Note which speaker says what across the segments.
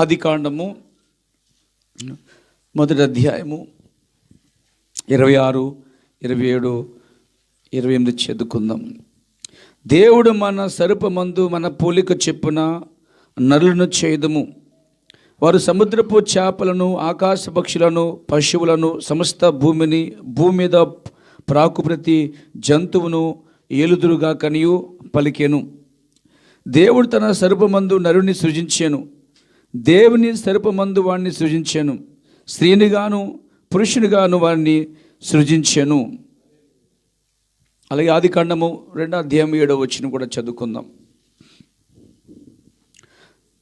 Speaker 1: ఆదికాండము మొదటి అధ్యాయము 26, 27, 28 చదువుకుందాం. దేవుడు మన సరుపమందు మన పోలిక చెప్పున నరులను చేయుదుము. వారు సముద్రపు చేపలను, ఆకాశ పక్షులను, పశువులను, సమస్త భూమి మీద ప్రాకు ప్రతి జంతువును ఏలుదురుగా కనియు పలికెను. దేవుడు తన సరుపమందు నరుని సృజించాను. దేవుని సరుపమందు వాడిని సృజించాను. స్త్రీనిగాను పురుషునిగాను వారిని సృజించాను. అలాగే ఆదికాండము 2వ అధ్యాయం 7వ వచనం కూడా చదువుకుందాం.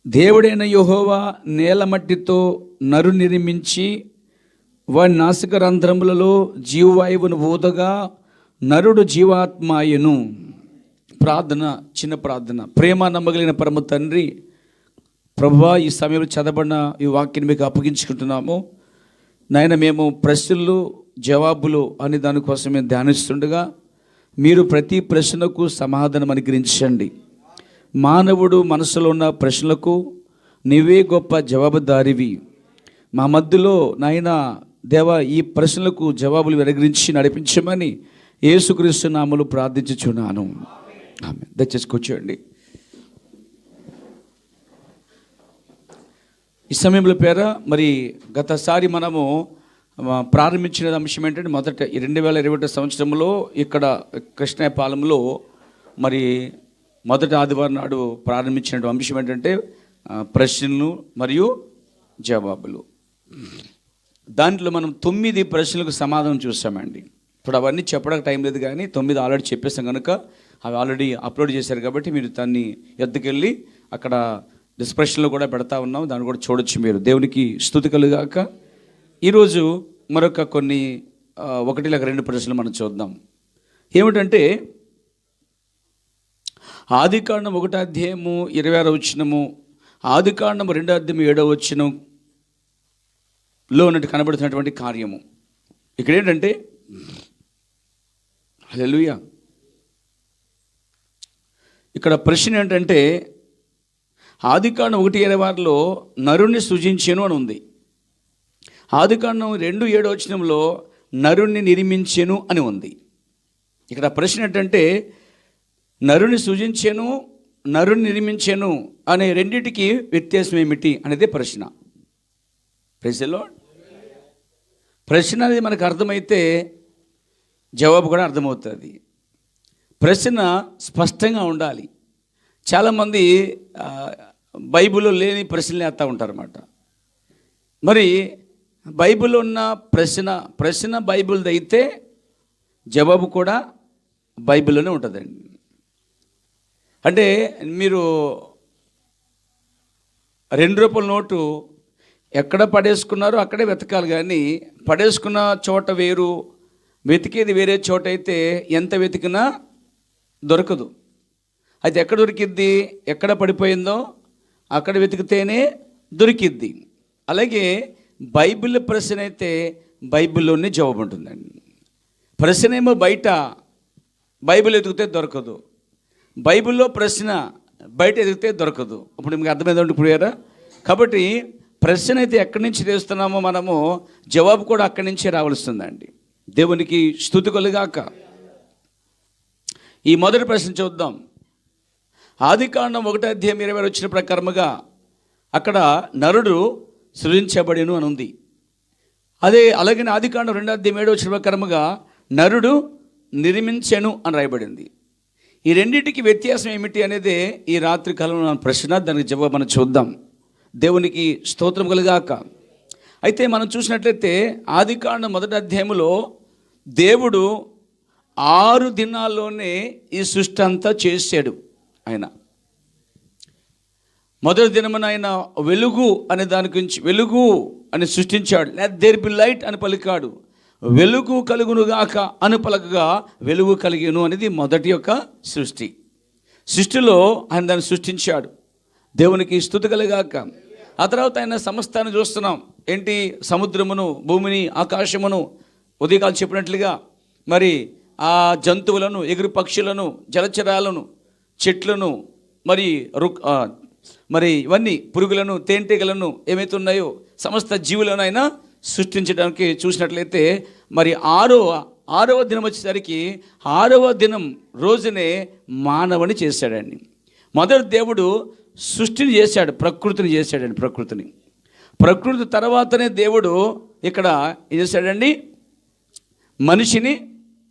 Speaker 1: దేవుడైన యెహోవా నేల మట్టితో నరు నిర్మించి వారి నాసిక రంధ్రములలో జీవవాయువును ఊదగా నరుడు జీవాత్మాయను. ప్రార్థన, చిన్న ప్రార్థన. ప్రేమ నమ్మగలిగిన పరమ తండ్రి, ప్రభువా, ఈ సమయంలో చదవబడిన ఈ వాక్యాన్ని మీకు అప్పగించుకుంటున్నాము. నాయన, మేము ప్రశ్నలు జవాబులు అనే దానికోసం మేము ధ్యానిస్తుండగా మీరు ప్రతి ప్రశ్నకు సమాధానం అనుగ్రహించండి. మానవుడు మనసులో ఉన్న ప్రశ్నలకు నీవే గొప్ప జవాబుదారివి. మా మధ్యలో నాయన దేవా, ఈ ప్రశ్నలకు జవాబులు వెనగరించి నడిపించమని యేసుక్రీస్తు నామములో ప్రార్థించుచున్నాను. ఆమేన్. దయచేసి కూర్చోండి. ఈ సమయంలో పేర మరి గతసారి మనము ప్రారంభించిన అంశం ఏంటంటే, మొదట 2021 సంవత్సరంలో ఇక్కడ కృష్ణాపాలెంలో మరి మొదటి ఆదివారం నాడు ప్రారంభించిన అంశం ఏంటంటే ప్రశ్నలు మరియు జవాబులు. దాంట్లో మనం 9 ప్రశ్నలకు సమాధానం చూసామండి. ఇప్పుడు అవన్నీ చెప్పడానికి టైం లేదు, కానీ 9 ఆల్రెడీ చెప్పేసాం కనుక అవి ఆల్రెడీ అప్లోడ్ చేశారు. కాబట్టి మీరు దాన్ని ఎత్తుకెళ్ళి అక్కడ డిస్క్రిప్షన్లో కూడా పెడతా ఉన్నాం, దాన్ని కూడా చూడొచ్చు మీరు. దేవునికి స్తుతి కలుగాక. ఈరోజు మరొక కొన్ని 1 లేక 2 ప్రశ్నలు మనం చూద్దాం. ఏమిటంటే, ఆదికాండం 1వ అధ్యాయము 26వ వచనము, ఆదికాండం 2వ అధ్యాయం 7వ వచనంలో ఉన్నట్టు కనబడుతున్నటువంటి కార్యము ఇక్కడ ఏంటంటే, హల్లెలూయా, ఇక్కడ ప్రశ్న ఏంటంటే, ఆదికాండం 1:26లో నరుణ్ణి సృజించెను అని ఉంది. ఆదికాండం 2:7 వచనంలో నరుణ్ణి నిర్మించెను అని ఉంది. ఇక్కడ ప్రశ్న ఏంటంటే, నరుని సృజించెను, నరుని నిర్మించెను అనే రెండింటికి వ్యత్యాసం ఏమిటి అనేది ప్రశ్న. Praise the Lord. ప్రశ్న అనేది మనకు అర్థమైతే జవాబు కూడా అర్థమవుతుంది. ప్రశ్న స్పష్టంగా ఉండాలి. చాలామంది బైబిల్లో లేని ప్రశ్నలు వేస్తూ ఉంటారన్నమాట. మరి బైబిల్లో ఉన్న ప్రశ్న బైబిల్ది అయితే జవాబు కూడా బైబిల్లోనే ఉంటుందండి. అంటే మీరు 2 రూపాయల నోటు ఎక్కడ పడేసుకున్నారో అక్కడే వెతకాలి, కానీ పడేసుకున్న చోట వేరు, వెతికేది వేరే చోట అయితే ఎంత వెతికినా దొరకదు. అయితే ఎక్కడ దొరికిద్ది? ఎక్కడ పడిపోయిందో అక్కడ వెతికితేనే దొరికిద్ది. అలాగే బైబిల్ ప్రశ్న అయితే బైబిల్లోనే జవాబు ఉంటుందండి. ప్రశ్న ఏమో బయట, బైబిల్ ఎతికితే దొరకదు. బైబిల్లో ప్రశ్న బయట ఎదిగితే దొరకదు. ఇప్పుడు మీకు అర్థమైందండి ఇప్పుడు. కాబట్టి ప్రశ్న అయితే ఎక్కడి నుంచి చేస్తున్నామో మనము జవాబు కూడా అక్కడి నుంచే రావాల్సిందండి. దేవునికి స్తుతి కలుగాక. ఈ మొదటి ప్రశ్న చూద్దాం. ఆదికాండం 1వ అధ్యాయం 20 వచ్చిన ప్రకారముగా అక్కడ నరుడు సృజించబడెను అని ఉంది. అలాగే ఆదికాండం 2వ అధ్యాయం 7 వచ్చిన ప్రకారముగా నరుడు నిర్మించెను అని రాయబడింది. ఈ రెండింటికి వ్యత్యాసం ఏమిటి అనేది ఈ రాత్రి కాలంలో ప్రశ్న, దానికి జవాబు మనం చూద్దాం. దేవునికి స్తోత్రం కలుగాక. అయితే మనం చూసినట్లయితే ఆదికాండం 1వ అధ్యాయంలో దేవుడు 6 దినాల్లోనే ఈ సృష్టి అంతా చేశాడు. ఆయన మొదటి దినమున ఆయన వెలుగు అనే దాని గురించి, వెలుగు అని సృష్టించాడు. లెట్ దేర్ బి లైట్ అని పలికాడు. వెలుగు కలుగునుగాక అని పలకగా వెలుగు కలిగెను అనేది మొదటి యొక్క సృష్టి. సృష్టిలో ఆయన దాన్ని సృష్టించాడు. దేవునికి స్తుతి కలుగాక. ఆ తర్వాత ఆయన సమస్తాన్ని చూస్తున్నాం. ఏంటి? సముద్రమును, భూమిని, ఆకాశమును, ఉదయకాలు చెప్పినట్లుగా మరి ఆ జంతువులను, ఎగురు పక్షులను, జలచరాలను, చెట్లను, మరి మరి ఇవన్నీ పురుగులను, తేనెటీగలను, ఏమైతే ఉన్నాయో సమస్త జీవులను ఆయన సృష్టించడానికి చూసినట్లయితే మరి ఆరవ దినం వచ్చేసరికి 6వ దినం రోజునే మానవుని చేశాడండి. మొదటి దేవుడు సృష్టిని చేశాడు, ప్రకృతిని చేశాడండి. ప్రకృతి తర్వాతనే దేవుడు ఇక్కడ ఏం చేశాడండి, మనిషిని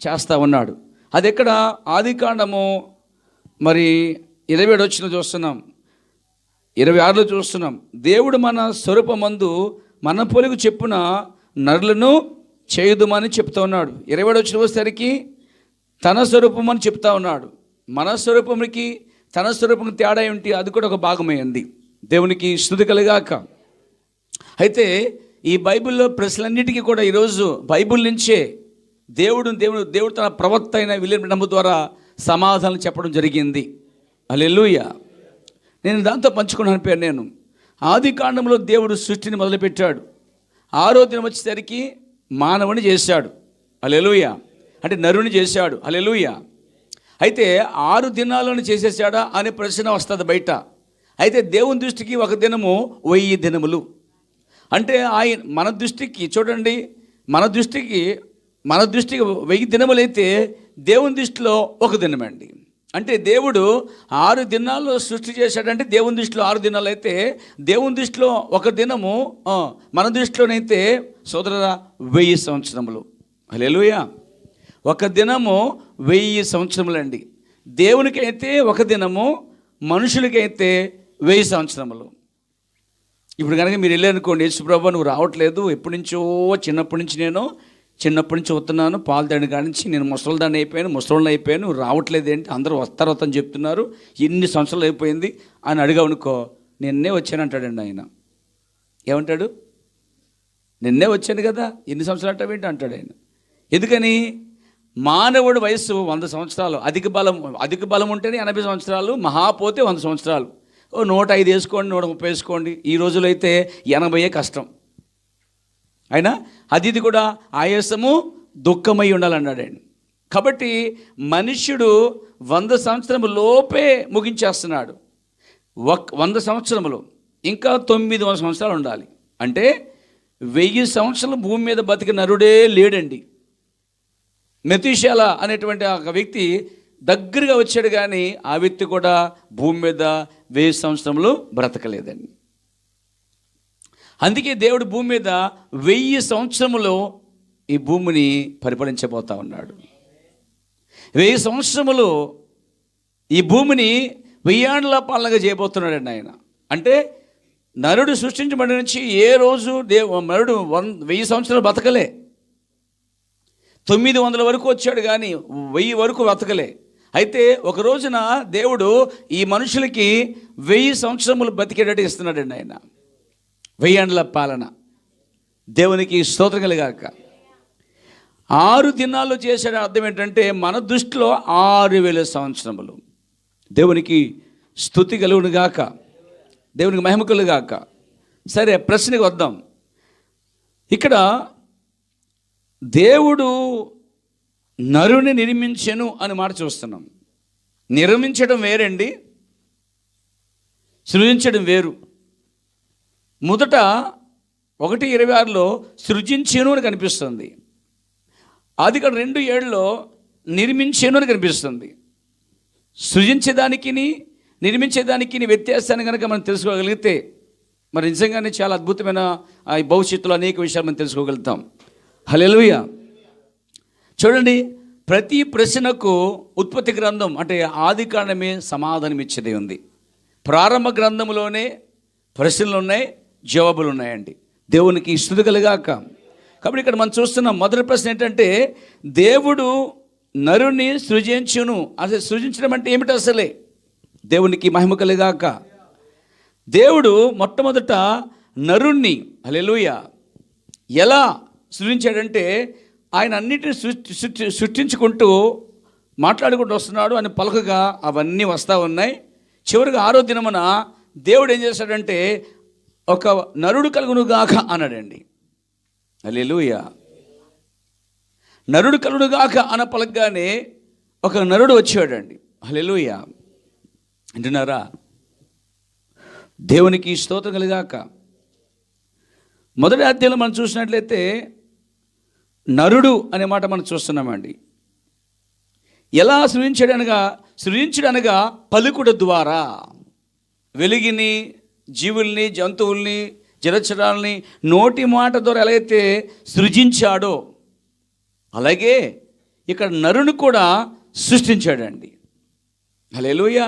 Speaker 1: చేస్తూ ఉన్నాడు. అది ఎక్కడ? ఆదికాండము మరి 27 వచ్చిన చూస్తున్నాం, 26లో చూస్తున్నాం. దేవుడు మన స్వరూపమందు మన పోలిక చెప్పున నరులను చేయుదుమని చెప్తా ఉన్నాడు. 27 వచ్చిన వచ్చేసరికి తన స్వరూపం అని చెప్తా ఉన్నాడు. మన స్వరూపంకి తన స్వరూపం తేడా ఏమిటి? అది కూడా ఒక భాగమైంది. దేవునికి స్తుతి కలుగాక. అయితే ఈ బైబిల్లో ప్రశ్నలన్నిటికీ కూడా ఈరోజు బైబిల్ నుంచే దేవుడు తన ప్రవక్త అయిన విలియం బ్రహ్మ ద్వారా సమాధానం చెప్పడం జరిగింది. హల్లెలూయా. నేను దాంతో పంచుకున్నాను పేరు. నేను ఆదికాండంలో దేవుడు సృష్టిని మొదలుపెట్టాడు. 6వ దినం వచ్చేసరికి మానవుని చేశాడు. హల్లెలూయా. అంటే నరుని చేశాడు. హల్లెలూయా. అయితే 6 దినాలను చేసేసాడా అనే ప్రశ్న వస్తుంది బయట. అయితే దేవుని దృష్టికి ఒక దినము 1000 దినములు. అంటే ఆయన మన దృష్టికి చూడండి, మన దృష్టికి 1000 దినములు అయితే దేవుని దృష్టిలో ఒక దినమండి. అంటే దేవుడు 6 దినాల్లో సృష్టి చేశాడంటే దేవుని దృష్టిలో 6 దినాలు అయితే దేవుని దృష్టిలో ఒక దినము, మన దృష్టిలోనైతే సోదరుడా 1000 సంవత్సరములు. హల్లెలూయా. ఒక దినము 1000 సంవత్సరములండి. దేవునికైతే ఒక దినము, మనుషులకైతే 1000 సంవత్సరములు. ఇప్పుడు కనుక మీరు వెళ్ళారనుకోండి, యేసుప్రభు నువ్వు రావట్లేదు, ఎప్పటి నుంచో చిన్నప్పటి నుంచి వస్తున్నాను, పాలు తండ్రి కాడి నుంచి నేను ముసలిదాన్ని అయిపోయాను, నువ్వు రావట్లేదు ఏంటి, అందరూ వస్తారని చెప్తున్నారు, ఎన్ని సంవత్సరాలు అయిపోయింది అని అడిగావనుకో, నిన్నే వచ్చానంటాడండి ఆయన. ఏమంటాడు? నిన్నే వచ్చాను కదా, ఎన్ని సంవత్సరాలు అంటావేంటి అంటాడు ఆయన. ఎందుకని? మానవుడి వయస్సు 100 సంవత్సరాలు. అధిక బలం ఉంటేనే 80 సంవత్సరాలు, మహాపోతే 100 సంవత్సరాలు. 105 వేసుకోండి, 130 వేసుకోండి. ఈ రోజులో అయితే 80 కష్టం. అయినా అది కూడా ఆయాసము దుఃఖమై ఉండాలన్నాడు ఆయన. కాబట్టి మనుష్యుడు 100 సంవత్సరము లోపే ముగించేస్తున్నాడు. 100 సంవత్సరములు ఇంకా 900 సంవత్సరాలు ఉండాలి. అంటే 1000 సంవత్సరాలు భూమి మీద బతికి నరుడే లేడండి. మెతూషేల అనేటువంటి ఒక వ్యక్తి దగ్గరగా వచ్చాడు, కానీ ఆ వ్యక్తి కూడా భూమి మీద 1000 సంవత్సరములు బ్రతకలేదండి. అందుకే దేవుడు భూమి మీద 1000 సంవత్సరములు ఈ భూమిని పరిపాలించబోతా ఉన్నాడు. 1000 సంవత్సరములు ఈ భూమిని 1000 ఏండ్ల పాలనగా చేయబోతున్నాడండి ఆయన. అంటే నరుడు సృష్టించబడి నుంచి ఏ రోజు నరుడు 1000 సంవత్సరాలు బతకలే. 900 వరకు వచ్చాడు, కానీ 1000 వరకు బతకలే. అయితే ఒక రోజున దేవుడు ఈ మనుషులకి 1000 సంవత్సరములు బతికేటట్టు ఇస్తున్నాడండి ఆయన. 1000 ఏండ్ల పాలన. దేవునికి స్తోత్రం కలుగాక. 6 దినాల్లో చేశాడు. అర్థం ఏంటంటే మన దృష్టిలో 6000 సంవత్సరములు. దేవునికి స్తుతి కలుగును గాక, దేవునికి మహిమ కలుగును గాక. సరే, ప్రశ్నకి వద్దాం. ఇక్కడ దేవుడు నరుని నిర్మించెను అని మాట చూస్తున్నాం. నిర్మించడం వేరండి, సృజించడం వేరు. మొదట 1:26లో సృజించెను అని కనిపిస్తుంది. ఆదికాండం 2:7లో నిర్మించెను అని కనిపిస్తుంది. సృజించేదానికి నిర్మించేదానికి వ్యత్యాసాన్ని కనుక మనం తెలుసుకోగలిగితే మరి నిజంగానే చాలా అద్భుతమైన భవిష్యత్తులో అనేక విషయాలు మనం తెలుసుకోగలుగుతాం. హల్లెలూయా. చూడండి, ప్రతి ప్రశ్నకు ఉత్పత్తి గ్రంథం అంటే ఆదికాండమే సమాధానం ఇచ్చేది ఉంది. ప్రారంభ గ్రంథంలోనే ప్రశ్నలు ఉన్నాయి, జవాబులు ఉన్నాయండి. దేవునికి స్తుతి కలుగాక. కాబట్టి ఇక్కడ మనం చూస్తున్నాం, మొదటి ప్రశ్న ఏంటంటే దేవుడు నరుని సృజించును. అసలు సృజించడం అంటే ఏమిటి? అసలే దేవునికి మహిమ కలుగాక. దేవుడు మొట్టమొదట నరుణ్ణి హల్లెలూయా ఎలా సృజించాడంటే ఆయన అన్నిటిని సృష్టించుకుంటూ మాట్లాడుకుంటూ వస్తున్నాడు అని పలకగా అవన్నీ వస్తూ ఉన్నాయి. చివరిగా 6వ దినమున దేవుడు ఏం చేశాడంటే ఒక నరుడు కలుగునుగాక అన్నాడండి. హల్లెలూయా. నరుడు కలుగునుగాక అన్న పలకగానే ఒక నరుడు వచ్చాడండి. హల్లెలూయా. అంటున్నారా? దేవునికి స్తోత్రం కలుగాక. మొదటి అధ్యాయంలో మనం చూసినట్లయితే నరుడు అనే మాట మనం చూస్తున్నామండి. ఎలా సృజించడనగా పలుకుడు ద్వారా వెలుగుని, జీవుల్ని, జంతువుల్ని, జలచరాలని నోటి మాట ద్వారా ఎలా అయితే సృజించాడో అలాగే ఇక్కడ నరుని కూడా సృష్టించాడండి. హల్లెలూయా.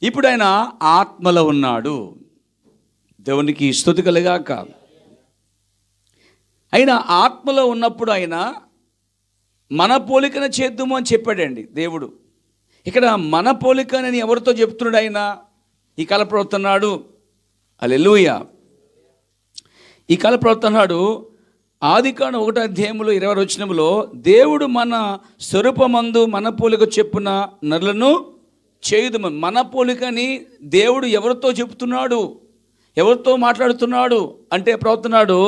Speaker 1: ఇప్పుడు ఆయన ఆత్మలో ఉన్నాడు. దేవునికి స్తుతి కలుగాక. ఆయన ఆత్మలో ఉన్నప్పుడు ఆయన మన పోలికన చేద్దాము అని చెప్పాడండి దేవుడు. ఇక్కడ మన పోలికనని ఎవరితో చెప్తున్నాడు ఆయన? ఈ కాల ప్రవర్తనాడు. హల్లెలూయా. ఈ కాల ప్రవర్తనాడు ఆదికాండం 1వ అధ్యాయంలో 20వ వచనంలో దేవుడు మన స్వరూపమందు మన పోలిక చెప్పున నరులను చేయుదుము. మన పోలికని దేవుడు ఎవరితో చెప్తున్నాడు, ఎవరితో మాట్లాడుతున్నాడు అంటే ప్రవర్తనాడు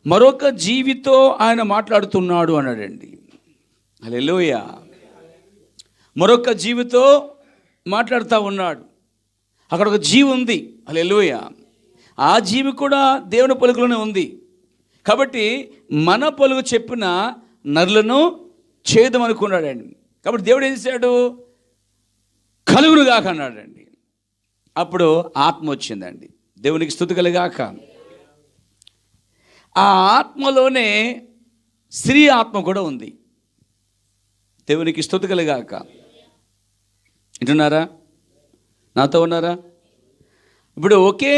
Speaker 1: మరొక జీవితో ఆయన మాట్లాడుతున్నాడు అన్నాడండి. హల్లెలూయా. మరొక జీవితో మాట్లాడుతూ ఉన్నాడు. అక్కడ ఒక జీవి ఉంది. హల్లెలూయా. ఆ జీవి కూడా దేవుని పలుకులోనే ఉంది. కాబట్టి మన పలుకు చెప్పిన నరులను చేద్దాం అనుకున్నాడండి. కాబట్టి దేవుడు ఏం చేశాడు? కలుగునుగాక అన్నాడండి. అప్పుడు ఆత్మ వచ్చిందండి. దేవునికి స్తుతి కలుగాక. ఆ ఆత్మలోనే స్త్రీ ఆత్మ కూడా ఉంది. దేవునికి స్తుతి కలుగాక. వింటున్నారా? నాతో ఉన్నారా? ఇప్పుడు ఒకే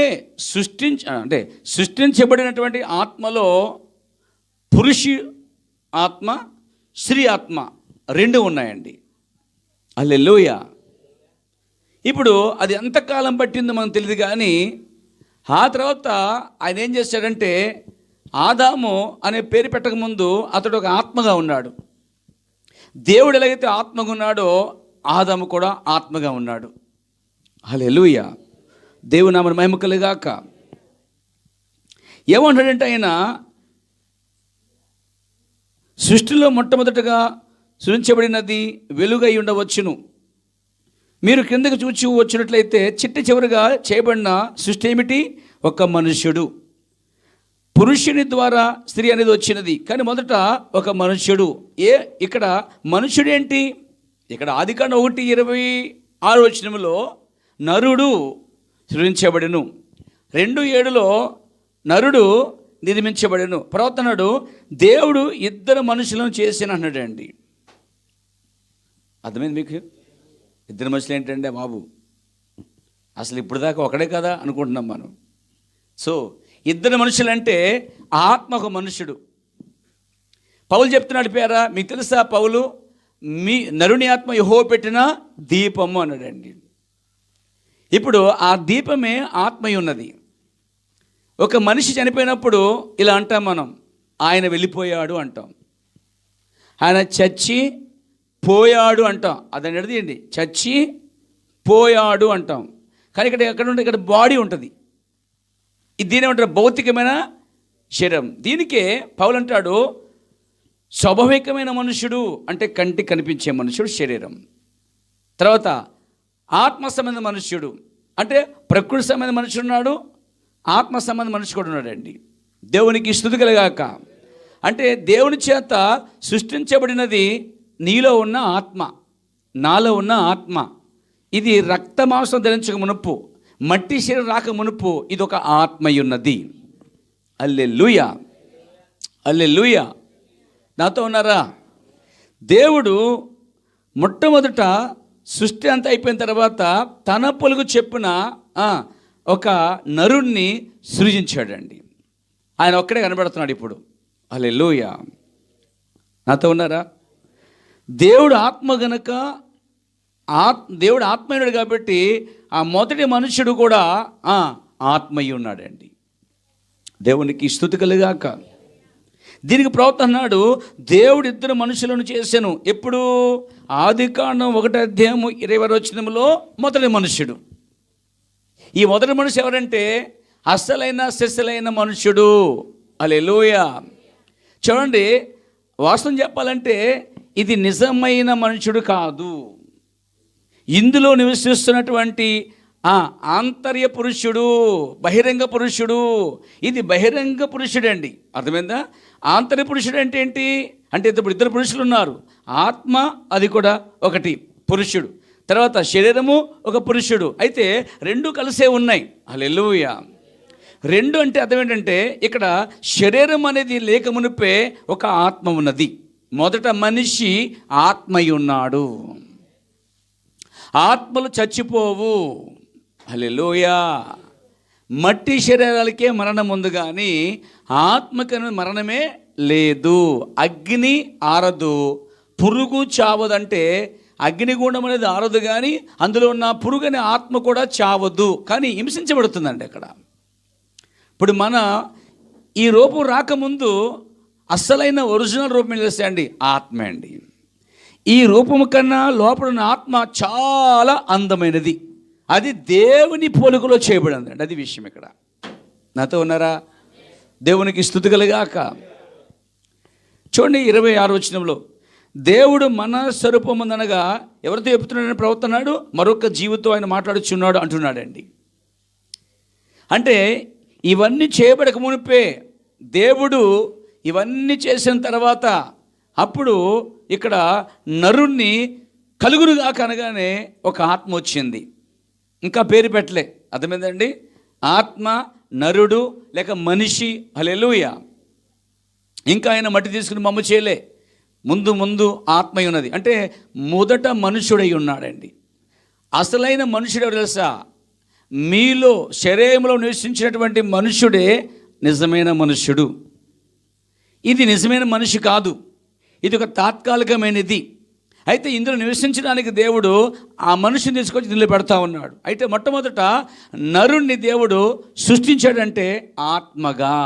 Speaker 1: సృష్టించబడినటువంటి ఆత్మలో పురుషు ఆత్మ, స్త్రీ ఆత్మ రెండు ఉన్నాయండి. హల్లెలూయా. ఇప్పుడు అది ఎంతకాలం పట్టిందో మనకు తెలియదు, కానీ ఆ తర్వాత ఆయన ఏం చేశాడంటే ఆదాము అనే పేరు పెట్టకముందు అతడు ఒక ఆత్మగా ఉన్నాడు. దేవుడు ఎలాగైతే ఆత్మగా ఉన్నాడో ఆదాము కూడా ఆత్మగా ఉన్నాడు. హల్లెలూయా. దేవుని నామమున మహిమ కలుగాక. ఏమంటాడంటే ఆయన సృష్టిలో మొట్టమొదటగా సృజించబడినది వెలుగై ఉండవచ్చును. మీరు కిందకు చూచి వచ్చినట్లయితే చిట్ట చివరిగా చేయబడిన సృష్టి ఏమిటి? ఒక మనుష్యుడు. పురుషుని ద్వారా స్త్రీ అనేది వచ్చినది, కానీ మొదట ఒక మనుష్యుడు. ఇక్కడ మనుష్యుడు ఏంటి? ఇక్కడ ఆదికాండం 1:26 వచనంలో నరుడు సృజించబడెను, 2:7లో నరుడు నిర్మించబడెను. ప్రవర్తనడు దేవుడు ఇద్దరు మనుషులను చేసిన అన్నాడండి. అర్థమైంది మీకు? ఇద్దరు మనుషులు ఏంటంటే బాబు, అసలు ఇప్పుడు దాకా ఒకడే కదా అనుకుంటున్నాం మనం. సో ఇద్దరు మనుషులు అంటే ఆత్మ ఒక మనుషుడు. పౌలు చెప్తున్నాడు పేరా, మీకు తెలుసా? పౌలు మీ నరుని ఆత్మ యెహోవా పెట్టిన దీపము అన్నాడండి. ఇప్పుడు ఆ దీపమే ఆత్మయి ఉన్నది. ఒక మనిషి చనిపోయినప్పుడు ఇలా అంటాం మనం, ఆయన వెళ్ళిపోయాడు అంటాం, ఆయన చచ్చి పోయాడు అంటాం. అదని అడిగింది, చచ్చి పోయాడు అంటాం. కానీ ఇక్కడ బాడీ ఉంటుంది. దీని ఏమంటారు? భౌతికమైన శరీరం. దీనికే పౌలు అంటాడు స్వాభావికమైన మనుషుడు అంటే కంటికి కనిపించే మనుషుడు శరీరం. తర్వాత ఆత్మ సంబంధ మనుష్యుడు అంటే ప్రకృతి సంబంధ మనుషుడు ఉన్నాడు, ఆత్మ సంబంధ మనిషి కూడా ఉన్నాడండి. దేవునికి స్తుతి కలుగాక. అంటే దేవుని చేత సృష్టించబడినది నీలో ఉన్న ఆత్మ, నాలో ఉన్న ఆత్మ. ఇది రక్త మాంసం ధరించక మునుపు, మట్టి శరీరం రాక మునుపు ఇది ఒక ఆత్మయి ఉన్నది. హల్లెలూయా, హల్లెలూయా. నాతో ఉన్నారా? దేవుడు మొట్టమొదట సృష్టి అంతా అయిపోయిన తర్వాత తన పొలుగు చెప్పున ఒక నరుణ్ణి సృజించాడండి. ఆయన ఒక్కడే కనబడుతున్నాడు ఇప్పుడు. హల్లెలూయా. నాతో ఉన్నారా? దేవుడు ఆత్మ గనక దేవుడు ఆత్మయుడు కాబట్టి ఆ మొదటి మనుష్యుడు కూడా ఆత్మయ్య ఉన్నాడండి. దేవునికి స్తుతి కలుగాక. దీనికి ప్రవక్త అన్నాడు, దేవుడు ఇద్దరు మనుషులను చేశాను. ఎప్పుడు? ఆదికాండం 1:20 మొదటి మనుష్యుడు. ఈ మొదటి మనుషుడు ఎవరంటే అసలైన సిసలైన మనుష్యుడు. హల్లెలూయా. చూడండి, వాస్తవం చెప్పాలంటే ఇది నిజమైన మనుషుడు కాదు. ఇందులో నివసిస్తున్నటువంటి ఆంతర్య పురుషుడు, బహిరంగ పురుషుడు. ఇది బహిరంగ పురుషుడు అండి. అర్థమైందా? ఆంతర్య పురుషుడు అంటే ఏంటి అంటే ఇప్పుడు ఇద్దరు పురుషులు ఉన్నారు. ఆత్మ అది కూడా ఒకటి పురుషుడు, తర్వాత శరీరము ఒక పురుషుడు. అయితే రెండు కలిసే ఉన్నాయి. హల్లెలూయా. రెండు అంటే అర్థం ఏంటంటే ఇక్కడ శరీరం అనేది లేక మునిపే ఒక ఆత్మ ఉన్నది. మొదట మనిషి ఆత్మయ్య ఉన్నాడు. ఆత్మలు చచ్చిపోవు. హల్లెలూయా. మట్టి శరీరాలకే మరణం ఉంది, కానీ ఆత్మకు మరణమే లేదు. అగ్ని ఆరదు, పురుగు చావదంటే అగ్నిగుండం అనేది ఆరదు, కానీ అందులో ఉన్న పురుగు అనే ఆత్మ కూడా చావదు, కానీ హింసించబడుతుందండి అక్కడ. ఇప్పుడు మన ఈ రూపం రాకముందు అస్సలైన ఒరిజినల్ రూపం తెలుస్తాయండి, ఆత్మ అండి. ఈ రూపము కన్నా లోపల ఉన్న ఆత్మ చాలా అందమైనది. అది దేవుని పోలికలో చేయబడింది అండి. అది విషయం. ఇక్కడ నాతో ఉన్నారా? దేవునికి స్తుతి కలుగాక. చూడండి 26వ వచనంలో, దేవుడు మన స్వరూపమందనగా ఎవరితో చెప్తున్నాడని ప్రవర్తనాడు, మరొక జీవితో ఆయన మాట్లాడుచున్నాడు అంటున్నాడండి. అంటే ఇవన్నీ చేయబడక మునిపే దేవుడు ఇవన్నీ చేసిన తర్వాత అప్పుడు ఇక్కడ నరుణ్ణి కలుగురుగా కనగానే ఒక ఆత్మ వచ్చింది. ఇంకా పేరు పెట్టలే. అర్థమైందండి? ఆత్మ, నరుడు లేక మనిషి. హల్లెలూయా. ఇంకా ఆయన మట్టి తీసుకుని మమ్మ చేయలే. ముందు ఆత్మ ఉన్నది. అంటే మొదట మనుషుడై ఉన్నాడండి. అసలైన మనుషుడు ఎవరు తెలుసా? మీలో శరీరంలో నివసించినటువంటి మనుషుడే నిజమైన మనుష్యుడు. ఇది నిజమైన మనిషి కాదు, ఇది ఒక తాత్కాలికమైనది. అయితే ఇందులో నివసించడానికి దేవుడు ఆ మనిషిని తీసుకొచ్చి దీనిలో పెడతా ఉన్నాడు. అయితే మొట్టమొదట నరుణ్ణి దేవుడు సృష్టించాడంటే ఆత్మగా.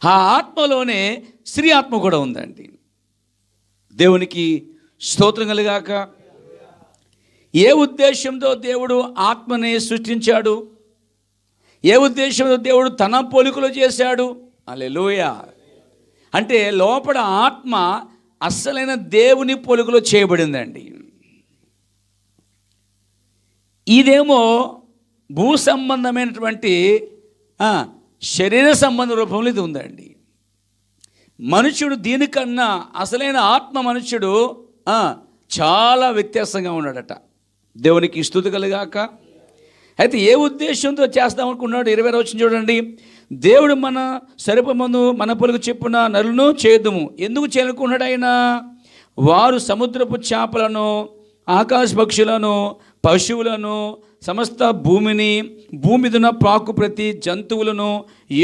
Speaker 1: ఆ ఆత్మలోనే స్త్రీ ఆత్మ కూడా ఉందండి. దేవునికి స్తోత్రం కలుగాక. ఏ ఉద్దేశంతో దేవుడు ఆత్మని సృష్టించాడు? ఏ ఉద్దేశంతో దేవుడు తన పోలికలో చేశాడు? హల్లెలూయా. అంటే లోపల ఆత్మ అస్సలైన దేవుని పోలికలో చేయబడిందండి. ఇదేమో భూ సంబంధమైనటువంటి శరీర సంబంధ రూపంలో ఇది ఉందండి. మనుష్యుడు దీనికన్నా అసలైన ఆత్మ మనుష్యుడు చాలా వ్యత్యాసంగా ఉన్నాడట. దేవునికి స్తుతి కలుగాక. అయితే ఏ ఉద్దేశంతో చేస్తామనుకున్నాడు? 20వ వచనం చూడండి. దేవుడు మన స్వరూపమందు మన పోలిక చొప్పున నరులను చేద్దుము. ఎందుకు చేయాలనుకున్నాడు ఆయన? వారు సముద్రపు చేపలను, ఆకాశ పక్షులను, పశువులను, సమస్త భూమిని, భూమి మీదున్న ప్రాకు ప్రతి జంతువులను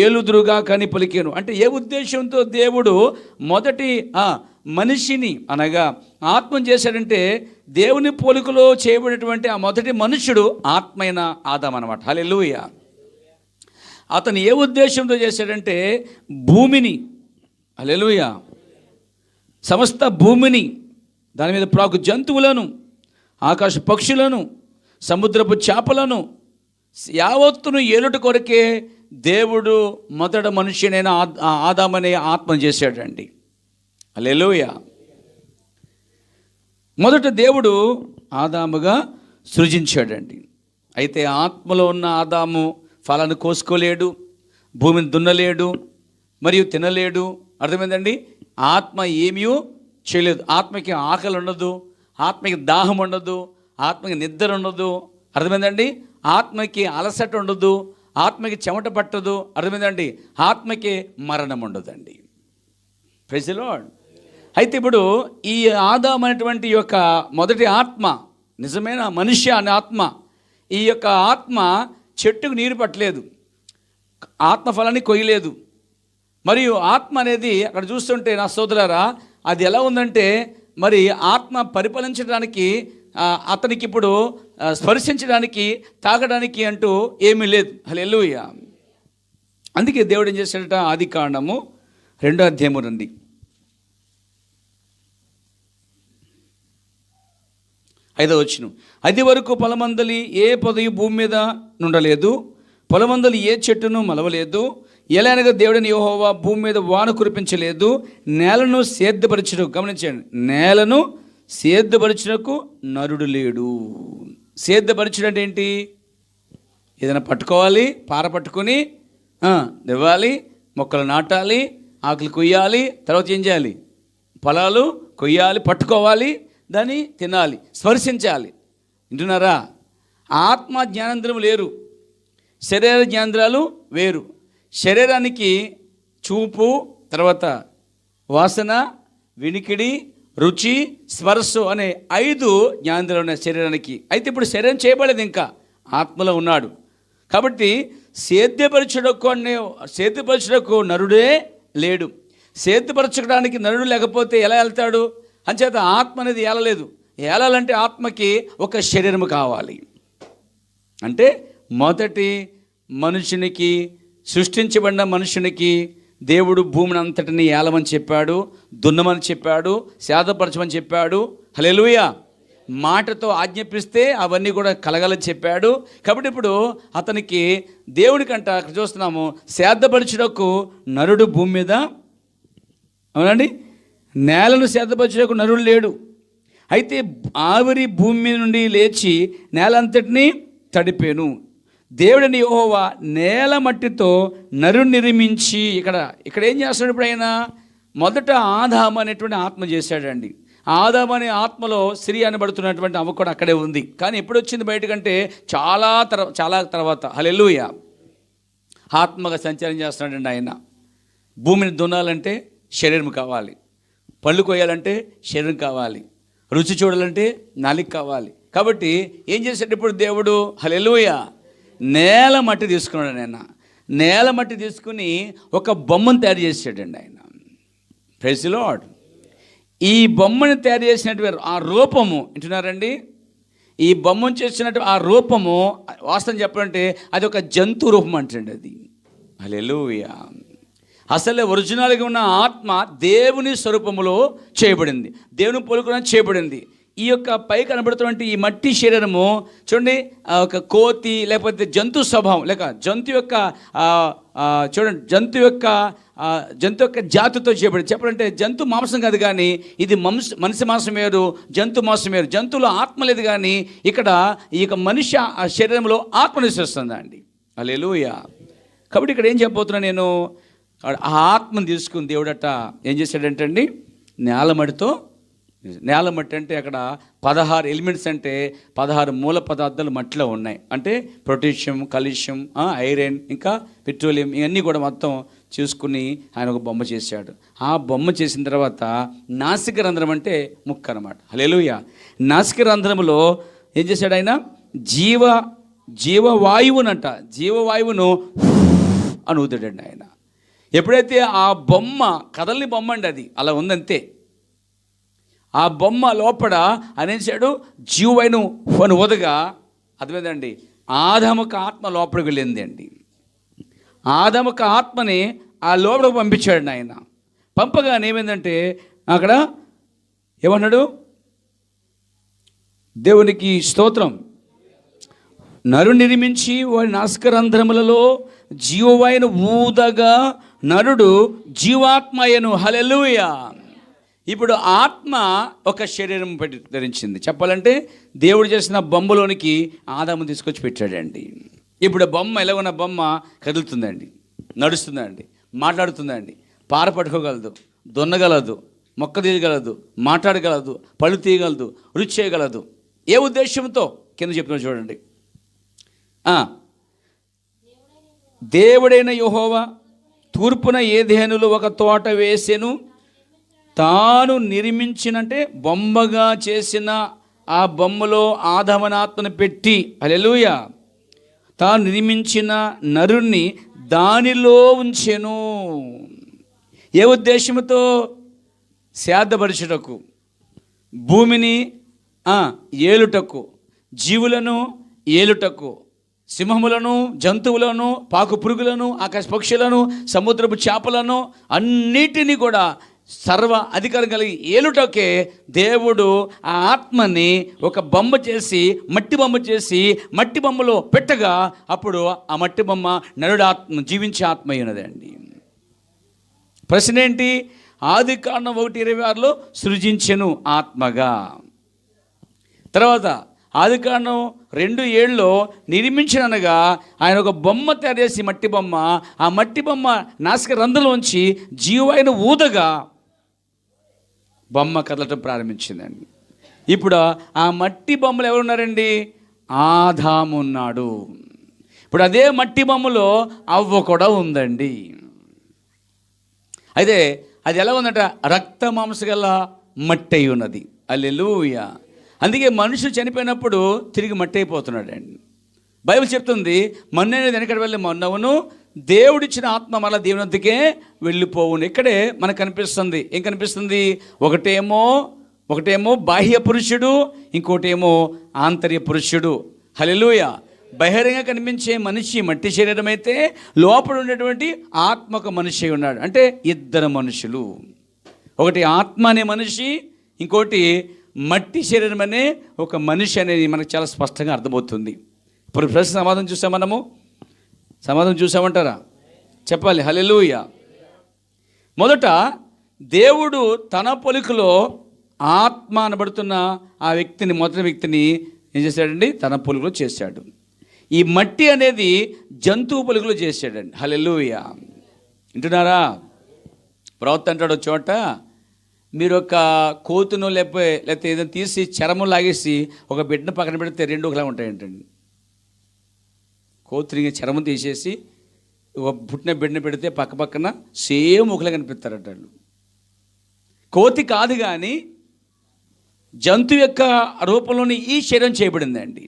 Speaker 1: ఏలుదురుగా కని పలికాను. అంటే ఏ ఉద్దేశంతో దేవుడు మొదటి మనిషిని అనగా ఆత్మను చేశాడంటే దేవుని పోలికలో చేయబడినటువంటి ఆ మొదటి మనుష్యుడు ఆత్మైన ఆదాం అన్నమాట. హల్లెలూయా. అతను ఏ ఉద్దేశంతో చేశాడంటే భూమిని, హల్లెలూయా, సమస్త భూమిని, దాని మీద ప్రాకు జంతువులను, ఆకాశ పక్షులను, సముద్రపు చేపలను యావత్తును ఏలుట కొరకే దేవుడు మొదట మనిషినైన ఆదామనే ఆత్మ చేశాడండి. హల్లెలూయా. మొదట దేవుడు ఆదాముగా సృజించాడండి. అయితే ఆత్మలో ఉన్న ఆదాము ఫలాన్ని కోసుకోలేడు, భూమిని దున్నలేడు, మరియు తినలేడు. అర్థమైందండి? ఆత్మ ఏమీ చేయలేదు. ఆత్మకి ఆకలి ఉండదు, ఆత్మకి దాహం ఉండదు, ఆత్మకి నిద్ర ఉండదు. అర్థమైందండి? ఆత్మకి అలసట ఉండదు, ఆత్మకి చెమట పట్టదు. అర్థమైందండి? ఆత్మకి మరణం ఉండదండి. Praise the Lord. అయితే ఇప్పుడు ఈ ఆదాము అనేటువంటి యొక్క మొదటి ఆత్మ, నిజమైన మనిషి అనే ఆత్మ, ఈ యొక్క ఆత్మ చెట్టుకు నీరు పట్టలేదు, ఆత్మ ఫలాన్ని కొయ్యలేదు. మరియు ఆత్మ అనేది అక్కడ చూస్తుంటే నా సోదరులారా, అది ఎలా ఉందంటే మరి ఆత్మ పరిపాలించడానికి అతనికి ఇప్పుడు స్పర్శించడానికి, తాగడానికి అంటూ ఏమీ లేదు. హల్లెలూయా. అందుకే దేవుడు ఏం చేశాడట? ఆదికాండము 2వ అధ్యాయము రండి. 5వ వచనం. అది వరకు పొలమందలి ఏ పొదయు భూమి మీద నుండలేదు, పొలమందలి ఏ చెట్టును మలవలేదు. ఎలానగా దేవుడని యెహోవా భూమి మీద వాన కురిపించలేదు, నేలను సేద్యపరచుటకు, గమనించండి, నేలను సేద్యపరచుటకు నరుడు లేడు. సేద్యపరచుడు అంటే ఏంటి? ఏదైనా పట్టుకోవాలి, పార పట్టుకొని ఇవ్వాలి, మొక్కలు నాటాలి, ఆకులు కొయ్యాలి, తర్వాత ఏం చేయాలి? ఫలాలు కొయ్యాలి, పట్టుకోవాలి, దాన్ని తినాలి, స్పర్శించాలి. వింటున్నారా? ఆత్మ జ్ఞానేంద్రము లేరు, శరీర జ్ఞానేంద్రాలు వేరు. శరీరానికి చూపు, తర్వాత వాసన, వినికిడి, రుచి, స్పర్శ అనే 5 జ్ఞానేంద్రాలు ఉన్నాయి శరీరానికి. అయితే ఇప్పుడు శరీరం చేయబడలేదు, ఇంకా ఆత్మలో ఉన్నాడు. కాబట్టి సేద్యపరచుటకు నరుడే లేడు. సేద్యపరచడానికి నరుడు లేకపోతే ఎలా వెళ్తాడు? అంచేత ఆత్మ అనేది ఏలలేదు. ఏలాలంటే ఆత్మకి ఒక శరీరము కావాలి. అంటే మొదటి మనుషునికి, సృష్టించబడిన మనుషునికి దేవుడు భూమిని అంతటిని ఏలమని చెప్పాడు, దున్నమని చెప్పాడు, సేదపరచమని చెప్పాడు. హల్లెలూయా. మాటతో ఆజ్ఞాపిస్తే అవన్నీ కూడా కలగాలని చెప్పాడు. కాబట్టి ఇప్పుడు అతనికి దేవుడికంట అక్కడ చూస్తున్నాము, సేదపరచుటకు నరుడు భూమి మీద, అవునండి, నేలను సేదపరచుటకు నరుడు లేడు. అయితే ఆవిరి భూమి నుండి లేచి నేల అంతటిని తడిపేను. దేవుడిని యెహోవా నేల మట్టితో నరుడు నిర్మించి, ఇక్కడ ఏం చేస్తాడు? ఇప్పుడు ఆయన మొదట ఆదాము అనేటువంటి ఆత్మ చేశాడండి. ఆదాము అనే ఆత్మలో స్త్రీ అనబడుతున్నటువంటి అమ్మ కూడా అక్కడే ఉంది. కానీ ఎప్పుడు వచ్చింది బయటకంటే చాలా తర్వాత. హల్లెలూయా. ఆత్మగా సంచారం చేస్తున్నాడండి ఆయన. భూమిని దున్నాలంటే శరీరం కావాలి, పళ్ళు కొయ్యాలంటే శరీరం కావాలి, రుచి చూడాలంటే నాలుక కావాలి. కాబట్టి ఏం చేశాడు ఇప్పుడు దేవుడు? హల్లెలూయా. నేల మట్టి తీసుకున్నాడు ఆయన. నేల మట్టి తీసుకుని ఒక బొమ్మను తయారు చేసాడండి ఆయన. Praise the Lord. ఈ బొమ్మను తయారు చేసినటువంటి ఆ రూపము, వింటున్నారండి, ఈ బొమ్మను చేసినట్టు ఆ రూపము వాస్తవం చెప్పాలంటే అది ఒక జంతు రూపం అంటండి అది. హల్లెలూయా. అసలే ఒరిజినల్గా ఉన్న ఆత్మ దేవుని స్వరూపములో చేయబడింది, దేవుని పోలికలో చేయబడింది. ఈ యొక్క పై కనబడుతున్నటువంటి ఈ మట్టి శరీరము చూడండి, ఒక కోతి లేకపోతే జంతు స్వభావం, లేక జంతు యొక్క చూడండి జంతు యొక్క జాతితో చేయబడింది. చెప్పాలంటే జంతు మాంసం కాదు, కానీ ఇది మనిషి మాంసం వేరు, జంతు మాంసం వేరు. జంతువులో ఆత్మ లేదు, కానీ ఇక్కడ ఈ యొక్క మనిషి శరీరంలో ఆత్మ నివసిస్తుంది అండి. హల్లెలూయా. కాబట్టి ఇక్కడ ఏం చెప్పబోతున్నా నేను, ఆ ఆత్మను తీసుకుని దేవుడట ఏం చేశాడంటే అండి, నేల మట్టి అంటే అక్కడ 16 ఎలిమెంట్స్, అంటే 16 మూల పదార్థాలు మట్టిలో ఉన్నాయి. అంటే పొటాషియం, కాల్షియం, ఐరన్, ఇంకా పెట్రోలియం, ఇవన్నీ కూడా మొత్తం చూసుకుని ఆయన ఒక బొమ్మ చేశాడు. ఆ బొమ్మ చేసిన తర్వాత నాసిక రంధ్రం అంటే ముక్క అన్నమాట. హల్లెలూయా. నాసిక రంధ్రములో ఏం చేశాడు ఆయన? జీవవాయువును అని ఊదాడండి ఆయన. ఎప్పుడైతే ఆ బొమ్మ కదలని బొమ్మ అండి, అది అలా ఉందంతే. ఆ బొమ్మ లోపల అనేసాడు జీవైన అని ఊదగా, అర్థమైందండి, ఆదాముక ఆత్మ లోపలికి వెళ్ళింది అండి. ఆదాముక ఆత్మని ఆ లోపలికి పంపించాడు ఆయన. పంపగానే ఏమైందంటే అక్కడ ఏమన్నాడు? దేవునికి స్తోత్రం. నరు నిర్మించి వారి నాసికరంధ్రములలో జీవవాయువును ఊదగా నరుడు జీవాత్మయను. హల్లెలూయా. ఇప్పుడు ఆత్మ ఒక శరీరం ధరించింది. చెప్పాలంటే దేవుడు చేసిన బొమ్మలోనికి ఆదాము తీసుకొచ్చి పెట్టాడండి. ఇప్పుడు బొమ్మ ఎలా ఉన్న బొమ్మ కదులుతుందండి, నడుస్తుందండి, మాట్లాడుతుందండి, పార పట్టుకోగలదు, దున్నగలదు, మొక్క తీయగలదు, మాట్లాడగలదు, పళ్ళు తీయగలదు, రుచి చేయగలదు. ఏ ఉద్దేశంతో? కింద చెప్తున్నా చూడండి. దేవుడైన యెహోవా తూర్పున ఏదెనులో ఒక తోట వేసెను, తాను నిర్మించినంటే బొమ్మగా చేసిన ఆ బొమ్మలో ఆదామునాత్మను పెట్టి, హల్లెలూయా, తాను నిర్మించిన నరుణ్ణి దానిలో ఉంచెను. ఏ ఉద్దేశంతో? సేదపరచుటకు, భూమిని ఏలుటకు, జీవులను ఏలుటకు, సింహములను, జంతువులను, పాకు పురుగులను, ఆకాశ పక్షులను, సముద్రపు చేపలను అన్నిటినీ కూడా సర్వ అధికారం కలిగి ఏలుటకే దేవుడు ఆ ఆత్మని ఒక బొమ్మ చేసి, మట్టి బొమ్మ చేసి, మట్టి బొమ్మలో పెట్టగా అప్పుడు ఆ మట్టి బొమ్మ నరుడు ఆత్మ, జీవించే ఆత్మ అయినదండి. ప్రశ్న ఏంటి? ఆదికాండం 1:26లో సృజించెను ఆత్మగా. తర్వాత ఆదికాండం 2:7 నిర్మించిననగా ఆయన ఒక బొమ్మ తయారు చేసి, మట్టి బొమ్మ, ఆ మట్టి బొమ్మ నాసిక రంధ్రంలోంచి జీవైన ఊదగా బొమ్మ కదలటం ప్రారంభించిందండి. ఇప్పుడు ఆ మట్టి బొమ్మలు ఎవరున్నారండి? ఆదాము ఉన్నాడు. ఇప్పుడు అదే మట్టి బొమ్మలో అవ్వ కూడా ఉందండి. అయితే అది ఎలా ఉందట? రక్త మాంస గల మట్టి అయి ఉన్నది. హల్లెలూయా. అందుకే మనుషులు చనిపోయినప్పుడు తిరిగి మట్టి అయిపోతున్నాడండి. బైబిల్ చెప్తుంది, మన్ననేది వెనకటి వెళ్ళి మన్నవును, దేవుడిచ్చిన ఆత్మ మళ్ళీ దేవుని వద్దకే వెళ్ళిపోవును. ఇక్కడే మనకు కనిపిస్తుంది. ఏం కనిపిస్తుంది? ఒకటేమో బాహ్య పురుషుడు, ఇంకోటేమో ఆంతర్య పురుషుడు. హల్లెలూయా. బహిరంగ కనిపించే మనిషి మట్టి శరీరం అయితే, లోపల ఉండేటువంటి ఆత్మక మనిషి ఉన్నాడు. అంటే ఇద్దరు మనుషులు, ఒకటి ఆత్మ అనే మనిషి, ఇంకోటి మట్టి శరీరం అనే ఒక మనిషి అనేది మనకు చాలా స్పష్టంగా అర్థమవుతుంది. ఇప్పుడు ప్రశ్న సమాధానం చూసామంటారా? చెప్పాలి. హల్లెలూయా. మొదట దేవుడు తన పొలికలో ఆత్మ అనబడుతున్న ఆ వ్యక్తిని, మొదటి వ్యక్తిని ఏం చేశాడండి? తన పొలికలో చేశాడు. ఈ మట్టి అనేది జంతువు పొలికలో చేశాడండి. హల్లెలూయా. వింటున్నారా? ప్రవక్త అంటాడు చోట, మీరు ఒక కోతును లేకపోతే ఏదైనా తీసి చరము లాగేసి ఒక బిడ్డను పక్కన పెడితే రెండు ఒకలా ఉంటాయంటండి. కోతుని చరము తీసేసి ఒక పుట్టిన బిడ్డను పెడితే పక్కన సేమ్ ఒకలా కనిపిస్తారట. కోతి కాదు కానీ జంతువు యొక్క రూపంలోని ఈ శరీరం చేయబడిందండి.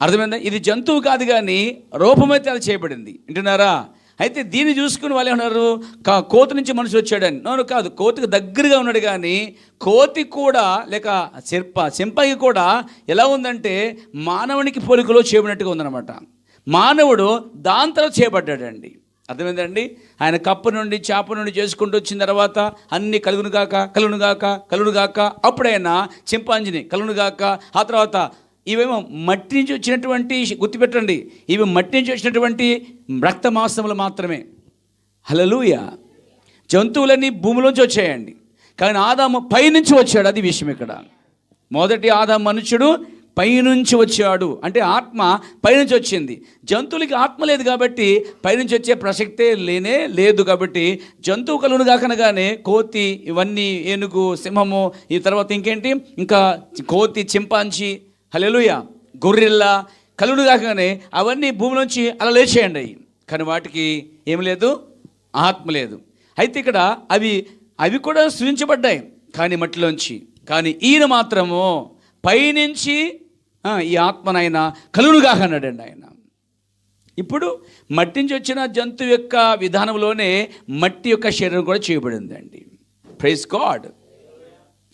Speaker 1: అర్థమైందా? ఇది జంతువు కాదు కానీ రూపమైతే అది చేయబడింది. వింటున్నారా? అయితే దీన్ని చూసుకుని వాళ్ళు ఏమన్నారు? కోతి నుంచి మనిషి వచ్చాడని. నోను కాదు, కోతికి దగ్గరగా ఉన్నాడు కానీ కోతి కూడా లేక సింపకి కూడా ఎలా ఉందంటే మానవునికి పోలికలో చేయబడినట్టుగా ఉందన్నమాట. మానవుడు దాని తర్వాత చేయబడ్డాడండి. అర్థమైందండి? ఆయన కప్పు నుండి చేప నుండి చేసుకుంటూ వచ్చిన తర్వాత అన్ని కలుగునుగాక అప్పుడైనా చింపాంజిని కలుగునుగాక. ఆ తర్వాత ఇవేమో మట్టి నుంచి వచ్చినటువంటి, గుర్తుపెట్టండి, ఇవి మట్టి నుంచి వచ్చినటువంటి రక్త మాంసములు మాత్రమే. హల్లెలూయా. జంతువులన్నీ భూమిలోంచి వచ్చాయండి, కానీ ఆదాము పైనుంచి వచ్చాడు. అది విషయం ఇక్కడ. మొదటి ఆదాము మనుషుడు పైనుంచి వచ్చాడు, అంటే ఆత్మ పైనుంచి వచ్చింది. జంతువులకి ఆత్మ లేదు కాబట్టి పైనుంచి వచ్చే ప్రసక్తే లేదు. కాబట్టి జంతువు కలుగును కాకనగానే కోతి, ఇవన్నీ ఏనుగు, సింహము, ఈ తర్వాత ఇంకేంటి, ఇంకా కోతి, చింపాంజీ, హల్లెలూయా, గొర్రెల్లా కలుగును కాకనే అవన్నీ భూమిలోంచి అలా లేచేయండి. కానీ వాటికి ఏమి లేదు? ఆత్మ లేదు. అయితే ఇక్కడ అవి కూడా సృజించబడ్డాయి కానీ మట్టిలోంచి. కానీ ఈయన మాత్రము పైనుంచి ఈ ఆత్మనైనా కలుగునుగాక అన్నాడండి ఆయన. ఇప్పుడు మట్టి నుంచి వచ్చిన జంతువు యొక్క విధానంలోనే మట్టి యొక్క శరీరం కూడా చేయబడిందండి. Praise God.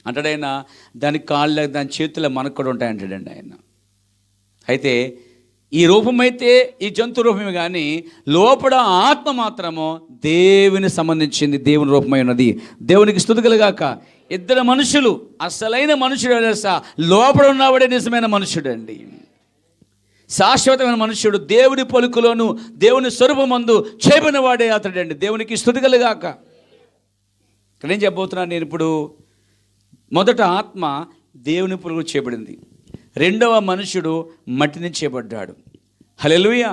Speaker 1: అంటాడైనా దాని కాళ్ళ, దాని చేతుల మనకు కూడా ఉంటాయంటాడండి ఆయన. అయితే ఈ రూపమైతే ఈ జంతు రూపమే కానీ లోపల ఆత్మ మాత్రము దేవుని సంబంధించింది, దేవుని రూపమై ఉన్నది. దేవునికి స్తుతి కలుగాక. ఇద్దరు మనుషులు, అసలైన మనుషుడు తెలుసా? లోపల ఉన్నవాడే నిజమైన మనుషుడు అండి, శాశ్వతమైన మనుషుడు. దేవుని పొలుకులోను దేవుని స్వరూపమందు చేయబడిన వాడే అతడండి. దేవునికి స్తుతి కలుగాక. ఇక్కడ ఏం చెప్పబోతున్నాను నేను ఇప్పుడు? మొదట ఆత్మ దేవుని పొలుగు చేయబడింది, రెండవ మనుషుడు మట్టి నుంచి చేయబడ్డాడు. హల్లెలూయా.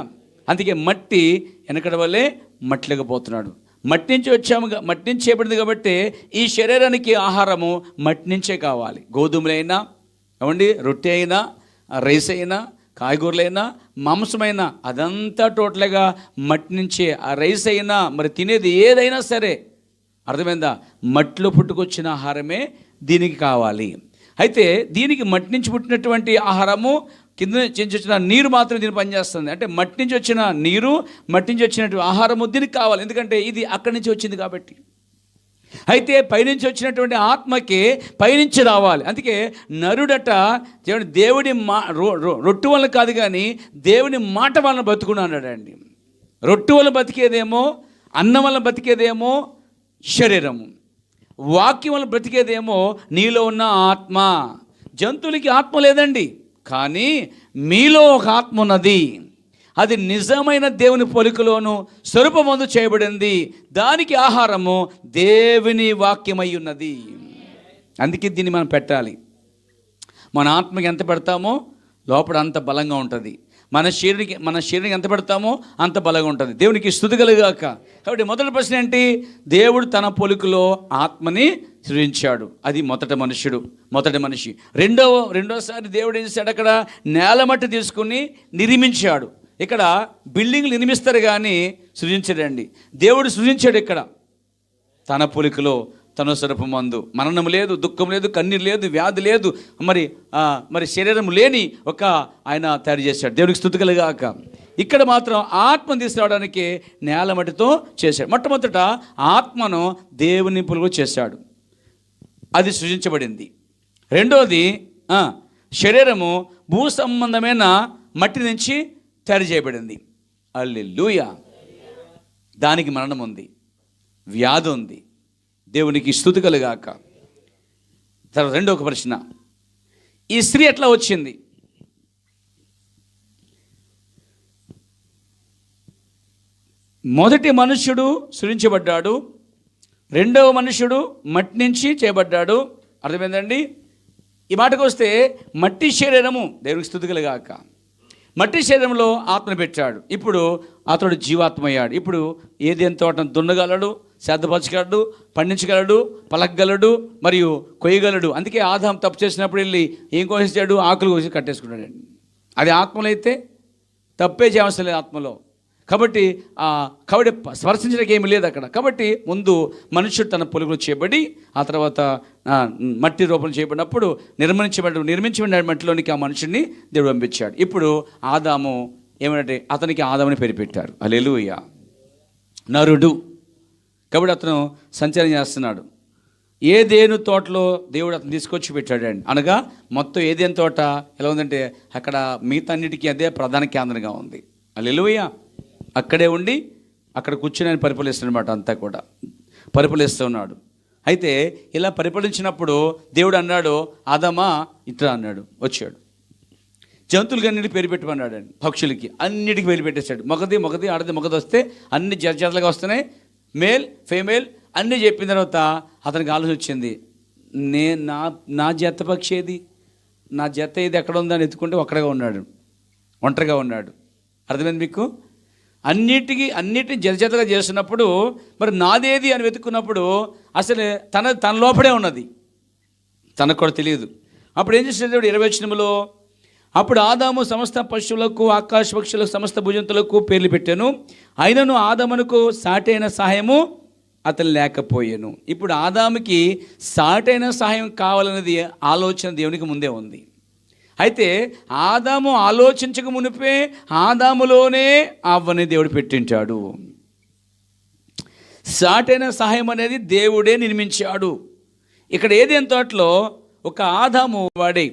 Speaker 1: అందుకే మట్టి వెనకడ వల్లే మట్టిలేకపోతున్నాడు. మట్టి నుంచి మట్టి నుంచి చేయబడింది కాబట్టి ఈ శరీరానికి ఆహారము మట్టి నుంచే కావాలి. గోధుమలైనా అవండి, రొట్టె అయినా, రైస్ అయినా, కాయగూరలైనా, మాంసమైనా అదంతా టోటల్గా మట్టి నుంచే. ఆ రైస్ అయినా మరి తినేది ఏదైనా సరే, అర్థమైందా? మట్టిలో పుట్టుకొచ్చిన ఆహారమే దీనికి కావాలి. అయితే దీనికి మట్టి నుంచి పుట్టినటువంటి ఆహారము, కింద నుంచి వచ్చిన నీరు మాత్రం దీన్ని పనిచేస్తుంది. అంటే మట్టి నుంచి వచ్చిన నీరు, మట్టి నుంచి వచ్చినటువంటి ఆహారము దీనికి కావాలి, ఎందుకంటే ఇది అక్కడి నుంచి వచ్చింది కాబట్టి. అయితే పైనుంచి వచ్చినటువంటి ఆత్మకి పైనుంచి రావాలి. అందుకే నరుడట దేవుడి రొట్టు వలన కాదు కానీ దేవుని మాట వలన బతుకున్నాడండి. రొట్టు వలన బతికేదేమో, అన్నం వలన బతికేదేమో శరీరము, వాక్యం వల్ల బ్రతికేదేమో నీలో ఉన్న ఆత్మ. జంతువులకి ఆత్మ లేదండి, కానీ మీలో ఒక ఆత్మ ఉన్నది. అది నిజమైన దేవుని పోలికలోను స్వరూపమందు చేయబడింది. దానికి ఆహారము దేవుని వాక్యమై ఉన్నది. అందుకే దీన్ని మనం పెట్టాలి. మన ఆత్మకి ఎంత పెడతామో లోపల అంత బలంగా ఉంటుంది. మన శరీరానికి ఎంత పెడతామో అంత బలంగా ఉంటుంది. దేవునికి స్తుతి కలుగాక. కాబట్టి మొదటి ప్రశ్న ఏంటి? దేవుడు తన పోలికలో ఆత్మని సృజించాడు. అది మొదటి మనిషి. రెండోసారి దేవుడు ఏం చేశాడు? అక్కడ నేల మట్టి తీసుకుని నిర్మించాడు. ఇక్కడ బిల్డింగ్లు నిర్మిస్తారు కానీ సృజించడండి. దేవుడు సృజించాడు ఇక్కడ తన పోలికలో, తన స్వరూపమందు. మరణం లేదు, దుఃఖం లేదు, కన్నీరు లేదు, వ్యాధి లేదు, మరి శరీరం లేని ఒక ఆయన తయారు చేశాడు. దేవునికి స్తుతి కలుగాక. ఇక్కడ మాత్రం ఆత్మను తీసుకురావడానికి నేల మట్టితో చేశాడు. మొట్టమొదట ఆత్మను దేవుని పోలికలో చేశాడు, అది సృజించబడింది. రెండోది శరీరము భూ సంబంధమైన మట్టి నుంచి తయారు చేయబడింది. హల్లెలూయా. దానికి మరణం ఉంది, వ్యాధి ఉంది. దేవునికి స్తుతి కలుగాక. తర్వాత రెండో ప్రశ్న, ఈ స్త్రీ ఎట్లా వచ్చింది? మొదటి మనుష్యుడు సృజించబడ్డాడు, రెండవ మనుష్యుడు మట్టి నుంచి చేయబడ్డాడు. అర్థమైందండి? ఈ మాటకు వస్తే మట్టి శరీరము, దేవునికి స్తుతి కలుగాక, మట్టి శరీరంలో ఆత్మను పెట్టాడు. ఇప్పుడు అతడు జీవాత్మ అయ్యాడు. ఇప్పుడు ఏదేం తోటను దున్నగలడు, సేదపరచగలడు, పండించగలడు, పలకగలడు, మరియు కొయ్యగలడు. అందుకే ఆదాము తప్పు చేసినప్పుడు వెళ్ళి ఏం కోసేసాడు? ఆకులు కోసి కట్టేసుకున్నాడు. అది ఆత్మలో అయితే తప్పే చేయవలసిన లేదు ఆత్మలో. కాబట్టి స్పర్శించడానికి ఏమీ లేదు అక్కడ. కాబట్టి ముందు మనుషుడు తన పొలుగులు చేయబడి, ఆ తర్వాత మట్టి రూపం చేయబడినప్పుడు నిర్మించబడిన మట్టిలోనికి ఆ మనుషుడిని దేవుడు పంపించాడు. ఇప్పుడు ఆదాము ఏమంటే అతనికి ఆదాముని పేరు పెట్టారు. హల్లెలూయా. నరుడు. కాబట్టి అతను సంచారం చేస్తున్నాడు. ఏదేను తోటలో దేవుడు అతను తీసుకొచ్చి పెట్టాడండి. అనగా మొత్తం ఏదేను తోట ఎలా ఉందంటే అక్కడ మిగతా అన్నిటికీ అదే ప్రధాన కేంద్రంగా ఉంది. హల్లెలూయా. అక్కడే ఉండి అక్కడ కూర్చుని ఆయన పరిపాలిస్తున్నమాట, అంతా కూడా పరిపాలిస్తూ ఉన్నాడు. అయితే ఇలా పరిపాలించినప్పుడు దేవుడు అన్నాడు, ఆదామా ఇట్లా అన్నాడు. వచ్చాడు. జంతువులకి అన్నిటికి పేరు పెట్టమన్నాడు అండి. పక్షులకి అన్నిటికీ పేరు పెట్టేశాడు. మొగది ఆడది వస్తే అన్ని జాతలుగా వస్తున్నాయి, మేల్ ఫీమేల్ అన్నీ చెప్పిన తర్వాత అతనికి ఆలోచన వచ్చింది, నా జత పక్షి ఏది, నా జత ఏది ఎక్కడ ఉందని ఎత్తుకుంటే ఒంటరిగా ఉన్నాడు. అర్థమైంది మీకు? అన్నిటిని జతగా చేస్తున్నప్పుడు మరి నాదేది అని వెతుక్కున్నప్పుడు అసలు తన లోపడే ఉన్నది, తనకు కూడా తెలియదు. అప్పుడు ఏం చేసిన 20వ వచనంలో, అప్పుడు ఆదాము సమస్త పశువులకు, ఆకాశ పక్షులకు, సమస్త భుజంతులకు పేర్లు పెట్టాను, అయినను ఆదామునకు సాటైన సహాయము అతను లేకపోయాను. ఇప్పుడు ఆదాముకి సాటైన సహాయం కావాలన్నది ఆలోచన దేవునికి ముందే ఉంది. అయితే ఆదాము ఆలోచించక మునిపే ఆదాములోనే అవ్వని దేవుడు పెట్టించాడు. సాటైన సహాయం అనేది దేవుడే నిర్మించాడు. ఇక్కడ ఏదేం తోటలో ఒక ఆదాము వాడే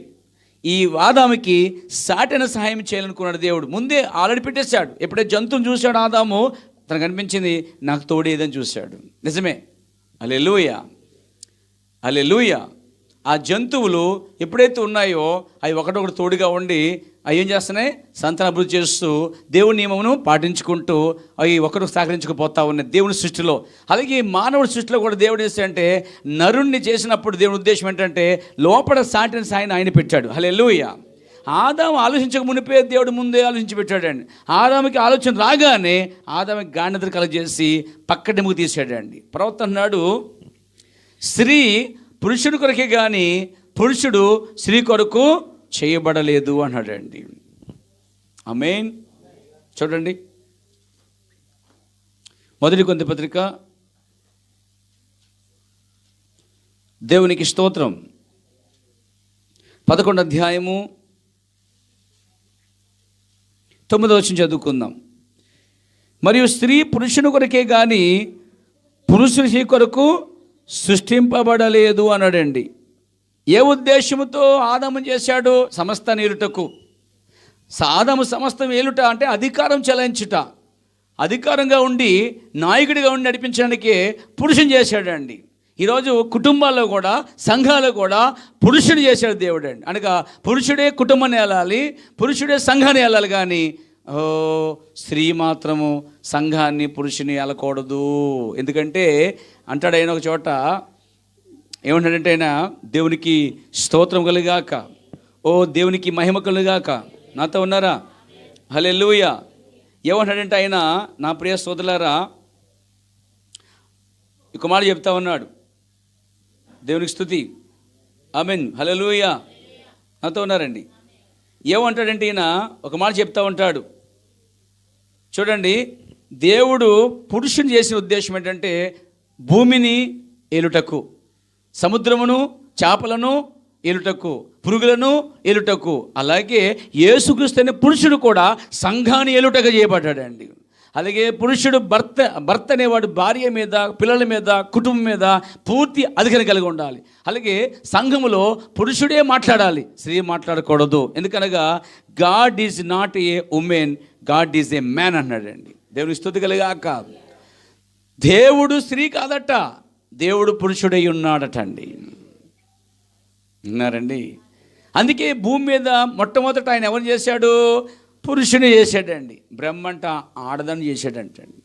Speaker 1: ఈ ఆదాముకి సాటైన సహాయం చేయాలనుకున్నాడు దేవుడు. ముందే ఆల్రెడీ పెట్టేశాడు. ఎప్పుడైతే జంతువుని చూశాడు ఆదాము, తనకు అనిపించింది నాకు తోడేదని చూశాడు. నిజమే. హల్లెలూయా. హల్లెలూయా. ఆ జంతువులు ఎప్పుడైతే ఉన్నాయో అవి ఒకటొకటి తోడుగా ఉండి అవి ఏం చేస్తున్నాయి? సంతానాభివృద్ధి చేస్తూ దేవుని నియమమును పాటించుకుంటూ అవి ఒకరు సహకరించుకుపోతా ఉన్నాయి దేవుని సృష్టిలో. అలాగే మానవుడి సృష్టిలో కూడా దేవుడు చేస్తాడంటే నరుణ్ణి చేసినప్పుడు దేవుని ఉద్దేశం ఏంటంటే లోపల సాటిన సాయిని ఆయన పెట్టాడు. హల్లెలూయా. ఆదాము ఆలోచించక మునిపే దేవుడు ముందే ఆలోచించి పెట్టాడండి. ఆదాముకి ఆలోచన రాగానే ఆదాముకి గాఢనిద్ర కలగజేసి పక్కడెముకు తీసాడండి. ప్రవక్త అన్నాడు, స్త్రీ పురుషుడి కొరకే కానీ పురుషుడు స్త్రీ కొరకు చేయబడలేదు అన్నాడండి. ఆమేన్. చూడండి, 1 కొరింథీ పత్రిక, దేవునికి స్తోత్రం, 11వ అధ్యాయము 9వ వచనం చదువుకుందాం. మరియు స్త్రీ పురుషుని కొరకే కానీ పురుషుని స్త్రీ కొరకు సృష్టింపబడలేదు అన్నాడండి. ఏ ఉద్దేశంతో ఆదాము చేశాడు? సమస్త ఏలుటకు. ఆదాము సమస్తం ఏలుట అంటే అధికారం చెలాయించుట, అధికారంగా ఉండి నాయకుడిగా ఉండి నడిపించడానికే పురుషుని చేశాడండి. ఈరోజు కుటుంబాల్లో కూడా సంఘాల్లో కూడా పురుషుడు చేశాడు దేవుడు అండి. అనగా పురుషుడే కుటుంబాన్ని వెళ్ళాలి, పురుషుడే సంఘాన్ని వెళ్ళాలి, కానీ స్త్రీ మాత్రము సంఘాన్ని పురుషుని వెళ్ళకూడదు. ఎందుకంటే అంటాడు ఆయన ఒక చోట, ఏమంటాడంటే ఆయన, దేవునికి స్తోత్రం కలుగాక, ఓ దేవునికి మహిమ కలుగాక. నాతో ఉన్నారా? హల్లెలూయా. ఏమంటాడంటే ఆయన, నా ప్రియ సోదరులారా, ఒక మాట చెప్తా ఉన్నాడు. దేవునికి స్తుతి, ఆమేన్, హల్లెలూయా. నాతో ఉన్నారండి? ఏమంటాడంటే ఈయన ఒక మాట చెప్తా ఉంటాడు. చూడండి, దేవుడు పురుషుని చేసిన ఉద్దేశం ఏంటంటే భూమిని ఏలుటకు, సముద్రమును, చేపలను ఏలుటకు, పురుగులను ఏలుటకు. అలాగే యేసుక్రీస్తు అనే పురుషుడు కూడా సంఘాన్ని ఏలుటగా చేయబడ్డాడండి. అలాగే పురుషుడు భర్త అనేవాడు భార్య మీద, పిల్లల మీద, కుటుంబం మీద పూర్తి అధికారం కలిగి ఉండాలి. అలాగే సంఘములో పురుషుడే మాట్లాడాలి, స్త్రీ మాట్లాడకూడదు. ఎందుకనగా God is not a women, God is a man అన్నాడండి. దేవుని స్తుతి కలుగాక. దేవుడు స్త్రీ కాదట, దేవుడు పురుషుడై ఉన్నాడట అండి. విన్నారండి? అందుకే భూమి మీద మొట్టమొదట ఆయన ఎవరు చేశాడు? పురుషుని చేశాడండి. బ్రహ్మ అంట ఆడదని చేశాడంటండి.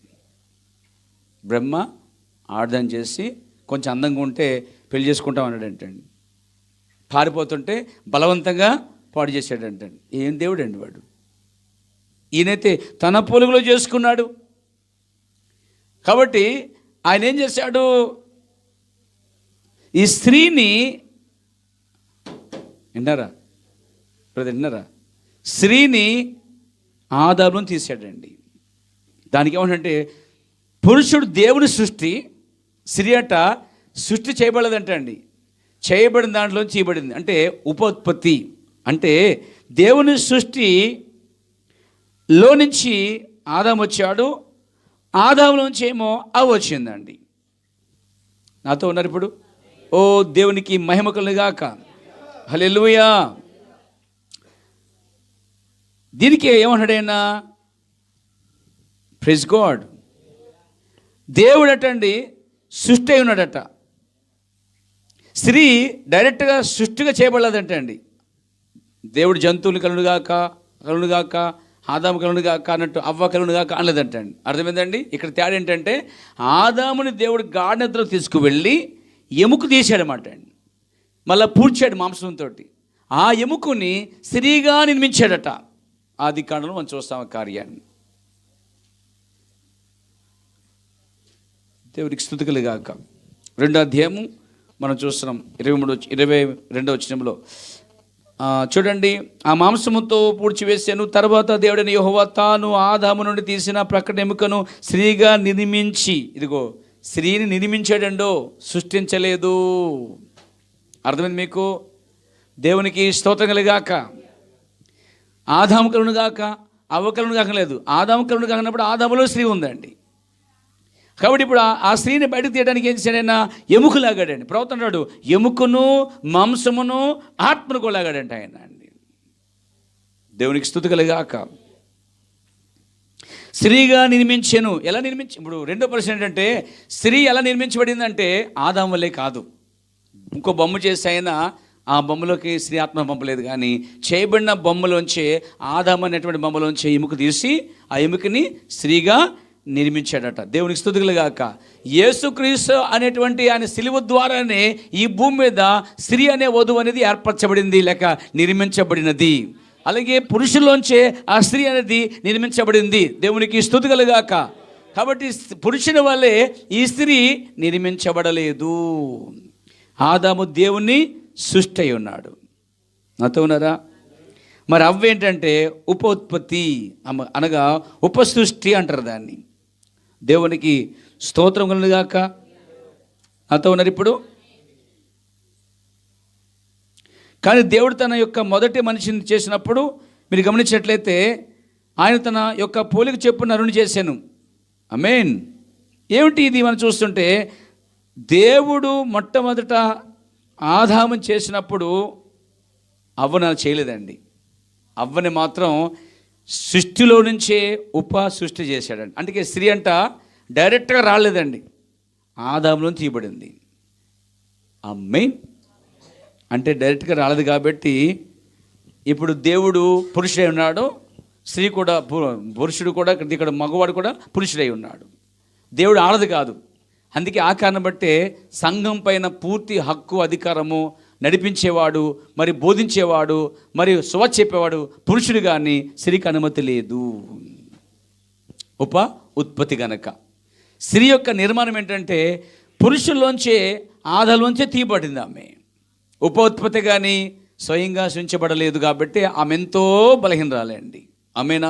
Speaker 1: బ్రహ్మ ఆడదని చేసి కొంచెం అందంగా ఉంటే పెళ్లి చేసుకుంటాం అన్నాడంటండి. పారిపోతుంటే బలవంతంగా పాడు చేశాడంటండి. ఏం దేవుడు అండి వాడు? ఈయనైతే తన పోలుగులో చేసుకున్నాడు. కాబట్టి ఆయన ఏం చేశాడు? ఈ స్త్రీని, విన్నారా బ్రదర్, విన్నారా? స్త్రీని ఆదామును తీసాడండి. దానికి ఏమంటే పురుషుడు దేవుని సృష్టి, స్త్రీ అట సృష్టి చేయబడలేదంట అండి. చేయబడిన దాంట్లో చేయబడింది అంటే ఉపోత్పత్తి. అంటే దేవుని సృష్టిలో నుంచి ఆదాము వచ్చాడు, ఆదాములోంచి ఏమో అవ్వ వచ్చిందండి. నాతో ఉన్నారు ఇప్పుడు? ఓ దేవునికి మహిమ కలుగాక. హల్లెలూయా. దీనికి ఏమన్నాడైనా? Praise God. దేవుడటండి సృష్టి అయి ఉన్నాడట. స్త్రీ డైరెక్ట్గా సృష్టిగా చేయబడలేదంట అండి. దేవుడు జంతువులు కలుగుగాక ఆదాము కలుగుగాక అన్నట్టు అవ్వ కలుగుగాక అనలేదంటండి. అర్థమైందండి? ఇక్కడ తేడా ఏంటంటే ఆదాముని దేవుడు గాఢనిద్రలో తీసుకువెళ్ళి ఎముక తీసాడనమాట అండి. మళ్ళీ పూడ్చాడు మాంసంతో. ఆ ఎముకని స్త్రీగా నిర్మించాడట. ఆది కాండంలో మనం చూస్తాం ఆ కార్యాన్ని. దేవుడికి స్తుతి కలుగాక. 2వ అధ్యాయము మనం చూస్తున్నాం 22వ వచనంలో. చూడండి, ఆ మాంసముతో పూడ్చివేసాను. తర్వాత దేవుడైన యెహోవా తాను ఆదాము నుండి తీసిన ప్రక్కన ఎముకను స్త్రీగా నిర్మించి, ఇదిగో స్త్రీని నిర్మించాడండో, సృష్టించలేదు. అర్థమైంది మీకు? దేవునికి స్తోత్రం కలుగాక. ఆదాము కలుగును గాక, అవ్వ కలుగును గాక లేదు. ఆదాము కలుగును కానప్పుడు ఆదాములో స్త్రీ ఉందండి. కాబట్టి ఇప్పుడు ఆ స్త్రీని బయటకు తీయడానికి ఏం చేశాడైనా? ఎముక లాగాడండి. ప్రవక్త అంటాడు, ఎముకను, మాంసమును, ఆత్మను కూడా లాగాడంట ఆయన అండి. దేవునికి స్తుతి కలుగాక. స్త్రీగా నిర్మించెను. ఎలా ఇప్పుడు 2వ ప్రశ్న ఏంటంటే, స్త్రీ ఎలా నిర్మించబడిందంటే ఆదాము వల్లే కాదు. ఇంకో బొమ్మ చేసి అయినా ఆ బొమ్మలోకి స్త్రీ ఆత్మ పంపలేదు, కానీ చేయబడిన బొమ్మలోంచే, ఆదాము అనేటువంటి బొమ్మలోంచే ఎముక తీసి ఆ ఎముకని స్త్రీగా నిర్మించాడట. దేవునికి స్తుతి కలుగాక. యేసుక్రీస్తు అనేటువంటి ఆయన సిలువ ద్వారానే ఈ భూమి మీద స్త్రీ అనే వధువు అనేది ఏర్పరచబడింది, లేక నిర్మించబడినది. అలాగే పురుషుల్లోంచే ఆ స్త్రీ అనేది నిర్మించబడింది. దేవునికి స్తుతి కలుగాక. కాబట్టి పురుషుని వల్లే ఈ స్త్రీ నిర్మించబడలేదు. ఆదాము దేవుని సృష్టి అయి ఉన్నాడు. నాతో ఉన్నారా? మరి అవ్వ ఏంటంటే ఉపోత్పత్తి, అనగా ఉపసృష్టి అంటారు దాన్ని. దేవునికి స్తోత్రం కలుగాక. నాతో ఉన్నారు ఇప్పుడు? కానీ దేవుడు తన యొక్క మొదటి మనిషిని చేసినప్పుడు మీరు గమనించినట్లయితే ఆయన తన యొక్క పోలిక చెప్పున నరుని చేశాను. ఆమేన్. ఏమిటి ఇది? మనం చూస్తుంటే దేవుడు మొట్టమొదట ఆదామును చేసినప్పుడు అవ్వను అలా చేయలేదండి. అవ్వని మాత్రం సృష్టిలో నుంచే సృష్టి చేశాడండి. అందుకే స్త్రీ అంట డైరెక్ట్గా రాలేదండి, ఆదాములో తీయబడింది. ఆమేన్. అంటే డైరెక్ట్గా రాలేదు కాబట్టి ఇప్పుడు దేవుడు పురుషుడై ఉన్నాడు, స్త్రీ కూడా పురుషుడు కూడా, ఇక్కడ మగవాడు కూడా పురుషుడై ఉన్నాడు. దేవుడు ఆడదు కాదు. అందుకే ఆ కారణం బట్టే సంఘం పైన పూర్తి హక్కు, అధికారము నడిపించేవాడు, మరి బోధించేవాడు, మరి సువార్త చెప్పేవాడు పురుషుడు కానీ స్త్రీకి అనుమతి లేదు. ఉత్పత్తి గనక స్త్రీ యొక్క నిర్మాణం ఏంటంటే పురుషుల్లోంచే ఆదాలోంచే తీయబడింది. ఆమె ఉత్పత్తి కానీ స్వయంగా సృష్టించబడలేదు కాబట్టి ఆమె ఎంతో బలహీనరాలండి.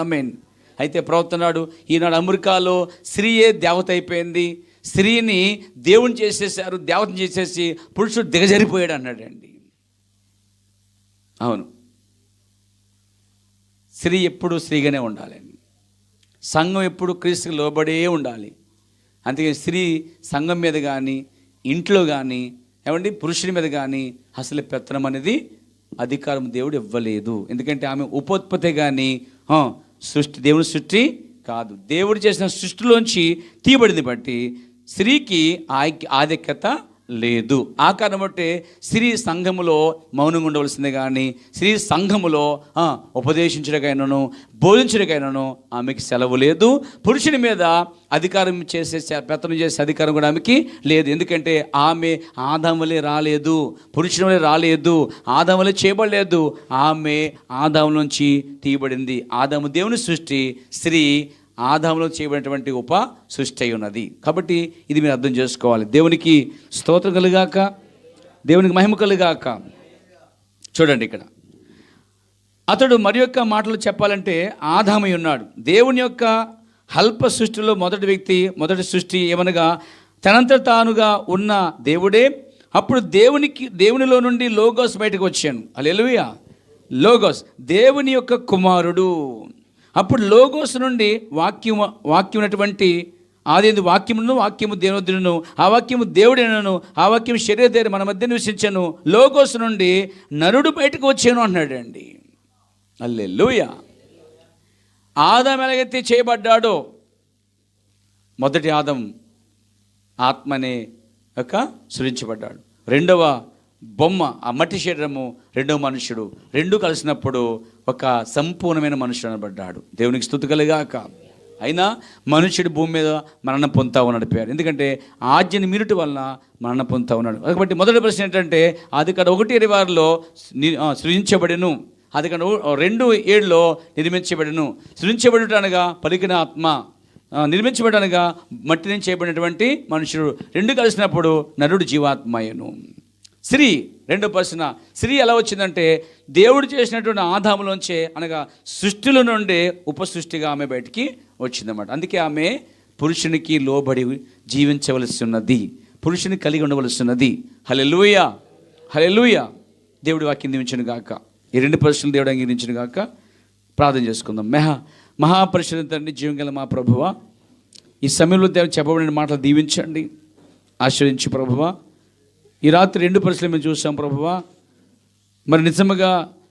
Speaker 1: ఆమెన్. అయితే ప్రవర్తనాడు ఈనాడు అమెరికాలో స్త్రీయే దేవత అయిపోయింది, స్త్రీని దేవుని చేసేసారు, దేవతను చేసేసి పురుషుడు దిగజరిపోయాడు అన్నాడండి. అవును, స్త్రీ ఎప్పుడు స్త్రీగానే ఉండాలండి. సంఘం ఎప్పుడు క్రీస్తుకు లోబడే ఉండాలి. అందుకే స్త్రీ సంఘం మీద కానీ ఇంట్లో కానీ పురుషుని మీద కానీ అసలు పెత్తనం అనేది అధికారం దేవుడు ఇవ్వలేదు. ఎందుకంటే ఆమె ఉపోత్పత్తి కానీ దేవుని సృష్టి కాదు, దేవుడు చేసిన సృష్టిలోంచి తీయబడింది బట్టి స్త్రీకి ఆధిక్యత లేదు. ఆ కారణం బట్టి స్త్రీ సంఘములో మౌనంగా ఉండవలసిందే కానీ స్త్రీ సంఘములో ఉపదేశించడానికైనాను బోధించడానికైనాను ఆమెకి సెలవు లేదు. పురుషుని మీద అధికారం పెత్తనం చేసే అధికారం కూడా ఆమెకి లేదు. ఎందుకంటే ఆమె ఆదాము వలె రాలేదు, పురుషుని వలె రాలేదు, ఆదాము వలె చేయబడలేదు. ఆమె ఆదాము నుంచి తీయబడింది. ఆదాము దేవుని సృష్టి, స్త్రీ ఆదాములో చేయబడినటువంటి సృష్టి అయి ఉన్నది. కాబట్టి ఇది మీరు అర్థం చేసుకోవాలి. దేవునికి స్తోత్రం కలుగాక, దేవునికి మహిమ కలుగాక. చూడండి, ఇక్కడ అతడు మరి యొక్క మాటలు చెప్పాలంటే ఆదామై ఉన్నాడు. దేవుని యొక్క అల్ప సృష్టిలో మొదటి సృష్టి ఏమనగా తనంత తానుగా ఉన్న దేవుడే. అప్పుడు దేవునిలో నుండి లోగోస్ బయటకు వచ్చాను. హల్లెలూయా. లోగోస్ దేవుని యొక్క కుమారుడు. అప్పుడు లోగోస్ నుండి వాక్యం ఉన్నటువంటి ఆది వాక్యమును, వాక్యము దేవుడును, ఆ వాక్యము దేవుడేనను, ఆ వాక్యం శరీరధారి మన మధ్య నివసించను. లోగోస్ నుండి నరుడు బయటకు వచ్చాను అన్నాడండి. హల్లెలూయా. ఆదాము ఎలాగైతే చేయబడ్డాడో, మొదటి ఆదాము ఆత్మనే సృజించబడ్డాడు. రెండవ బొమ్మ ఆ మట్టి శరీరము, రెండవ మనుషుడు, రెండు కలిసినప్పుడు ఒక సంపూర్ణమైన మనుషుడు అనబడ్డాడు. దేవునికి స్తుతి కలుగాక. అయినా మనుషుడు భూమి మీద మరణం పొందుతా ఉన్నాడు పేరు. ఎందుకంటే ఆజ్ఞని మీరుటి వలన మరణం పొందుతా ఉన్నాడు. కాబట్టి మొదటి ప్రశ్న ఏంటంటే అది ఇక్కడ 1:26లో సృజించబడిను, అది ఇక్కడ 2:7లో నిర్మించబడిను. సృజించబడుటనగా పలికిన ఆత్మ, నిర్మించబడనగా మట్టి నుంచి చేయబడినటువంటి మనుషుడు, రెండు కలిసినప్పుడు నరుడు జీవాత్మయను. స్త్రీ రెండో ప్రశ్న, స్త్రీ ఎలా వచ్చిందంటే దేవుడు చేసినటువంటి ఆదాములోంచే అనగా సృష్టిలో నుండే ఉపసృష్టిగా ఆమె బయటికి వచ్చిందన్నమాట. అందుకే ఆమె పురుషునికి లోబడి జీవించవలసి ఉన్నది, పురుషుని కలిగి ఉండవలసి ఉన్నది. హల్లెలూయా, హల్లెలూయా. దేవుడి వాక్యం దీవించును గాక. ఈ రెండు ప్రశ్నలు దేవుడు అంగీకరించును గాక. ప్రార్థన చేసుకుందాం. మహాపరిశుద్ధ తండ్రి, జీవం గల మా ప్రభువా, ఈ సమయంలో దేవుడు చెప్పబడిన మాటలు దీవించండి, ఆశ్రయించి ప్రభువా. ఈ రాత్రి రెండు పరిస్థితులు మేము చూసాం ప్రభువా. మరి నిజముగా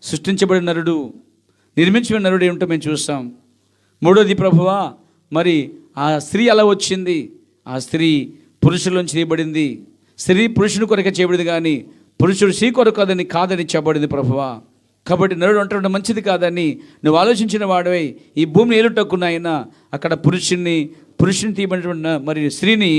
Speaker 1: సృష్టించబడిన నరుడు, నిర్మించిన నరుడు ఏమిటో మేము చూస్తాం. మూడోది ప్రభువా, మరి ఆ స్త్రీ అలా వచ్చింది, ఆ స్త్రీ పురుషుల్లోంచి చేయబడింది. స్త్రీ పురుషుని కొరకే చేయబడింది కానీ పురుషుడు స్త్రీ కొరకు కాదని చెప్పబడింది ప్రభువా. కాబట్టి నరుడు అంటుంటే మంచిది కాదని నువ్వు ఆలోచించిన వాడవై ఈ భూమిని ఏలుటక్కున్నాయినా అక్కడ పురుషుని తీయబడిన మరి స్త్రీని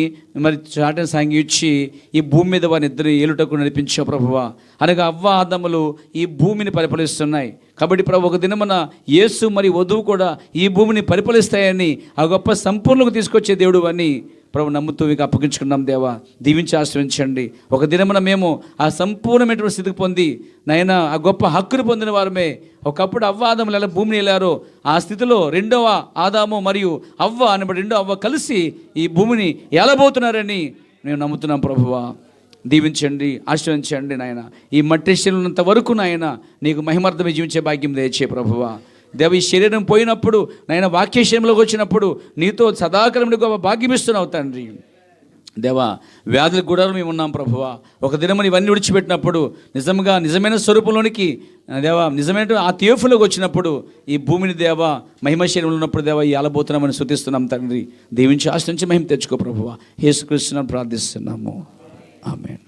Speaker 1: మరి చాటన సాంగి ఇచ్చి ఈ భూమి మీద వారిని ఇద్దరు ఏలుటకు నడిపించావు ప్రభువా. అనగా అవ్వ ఆదములు ఈ భూమిని పరిపాలిస్తున్నాయి. కాబట్టి ప్రభు ఒక దినమున యేసు మరి వధువు కూడా ఈ భూమిని పరిపాలిస్తాయని ఆ గొప్ప సంపూర్ణకు తీసుకొచ్చే దేవుడు అని ప్రభు నమ్ముతూ మీకు అప్పగించుకున్నాం. దేవా, దీవించి ఆశ్రయించండి. ఒక దినమున మేము ఆ సంపూర్ణమైనటువంటి స్థితికి పొంది నాయన ఆ గొప్ప హక్కును పొందిన వారమే. ఒకప్పుడు అవ్వ ఆదాములు ఎలా భూమిని వెళ్ళారో ఆ స్థితిలో రెండవ ఆదాము మరియు అవ్వ అనబడి రెండో అవ్వ కలిసి ఈ భూమిని ఏలబోతున్నారని మేము నమ్ముతున్నాం. ప్రభువా, దీవించండి, ఆశ్రయించండి నాయన. ఈ మట్టి ఉన్నంత వరకు నాయన నీకు మహిమార్థమే జీవించే భాగ్యం దయచే ప్రభువా. దేవ, ఈ శరీరం పోయినప్పుడు నాయన వాక్యశయంలోకి వచ్చినప్పుడు నీతో సదాకాలం గొప్ప భాగ్యం ఇస్తున్నావు తండ్రి. దేవా, వ్యాధులకు కూడా మేము ఉన్నాం ప్రభువా. ఒక దినమని ఇవన్నీ విడిచిపెట్టినప్పుడు నిజమైన స్వరూపంలోనికి దేవా, నిజమైన ఆ తీర్పులోకి వచ్చినప్పుడు ఈ భూమిని దేవా మహిమ శరీరంలో ఉన్నప్పుడు దేవా ఈ అలబోతున్నామని స్తుతిస్తున్నాం తండ్రి. దీవించి ఆశ్రయించి మహిమ తెచ్చుకో ప్రభువా. యేసుక్రీస్తుని ప్రార్థిస్తున్నాము. ఆమేన్.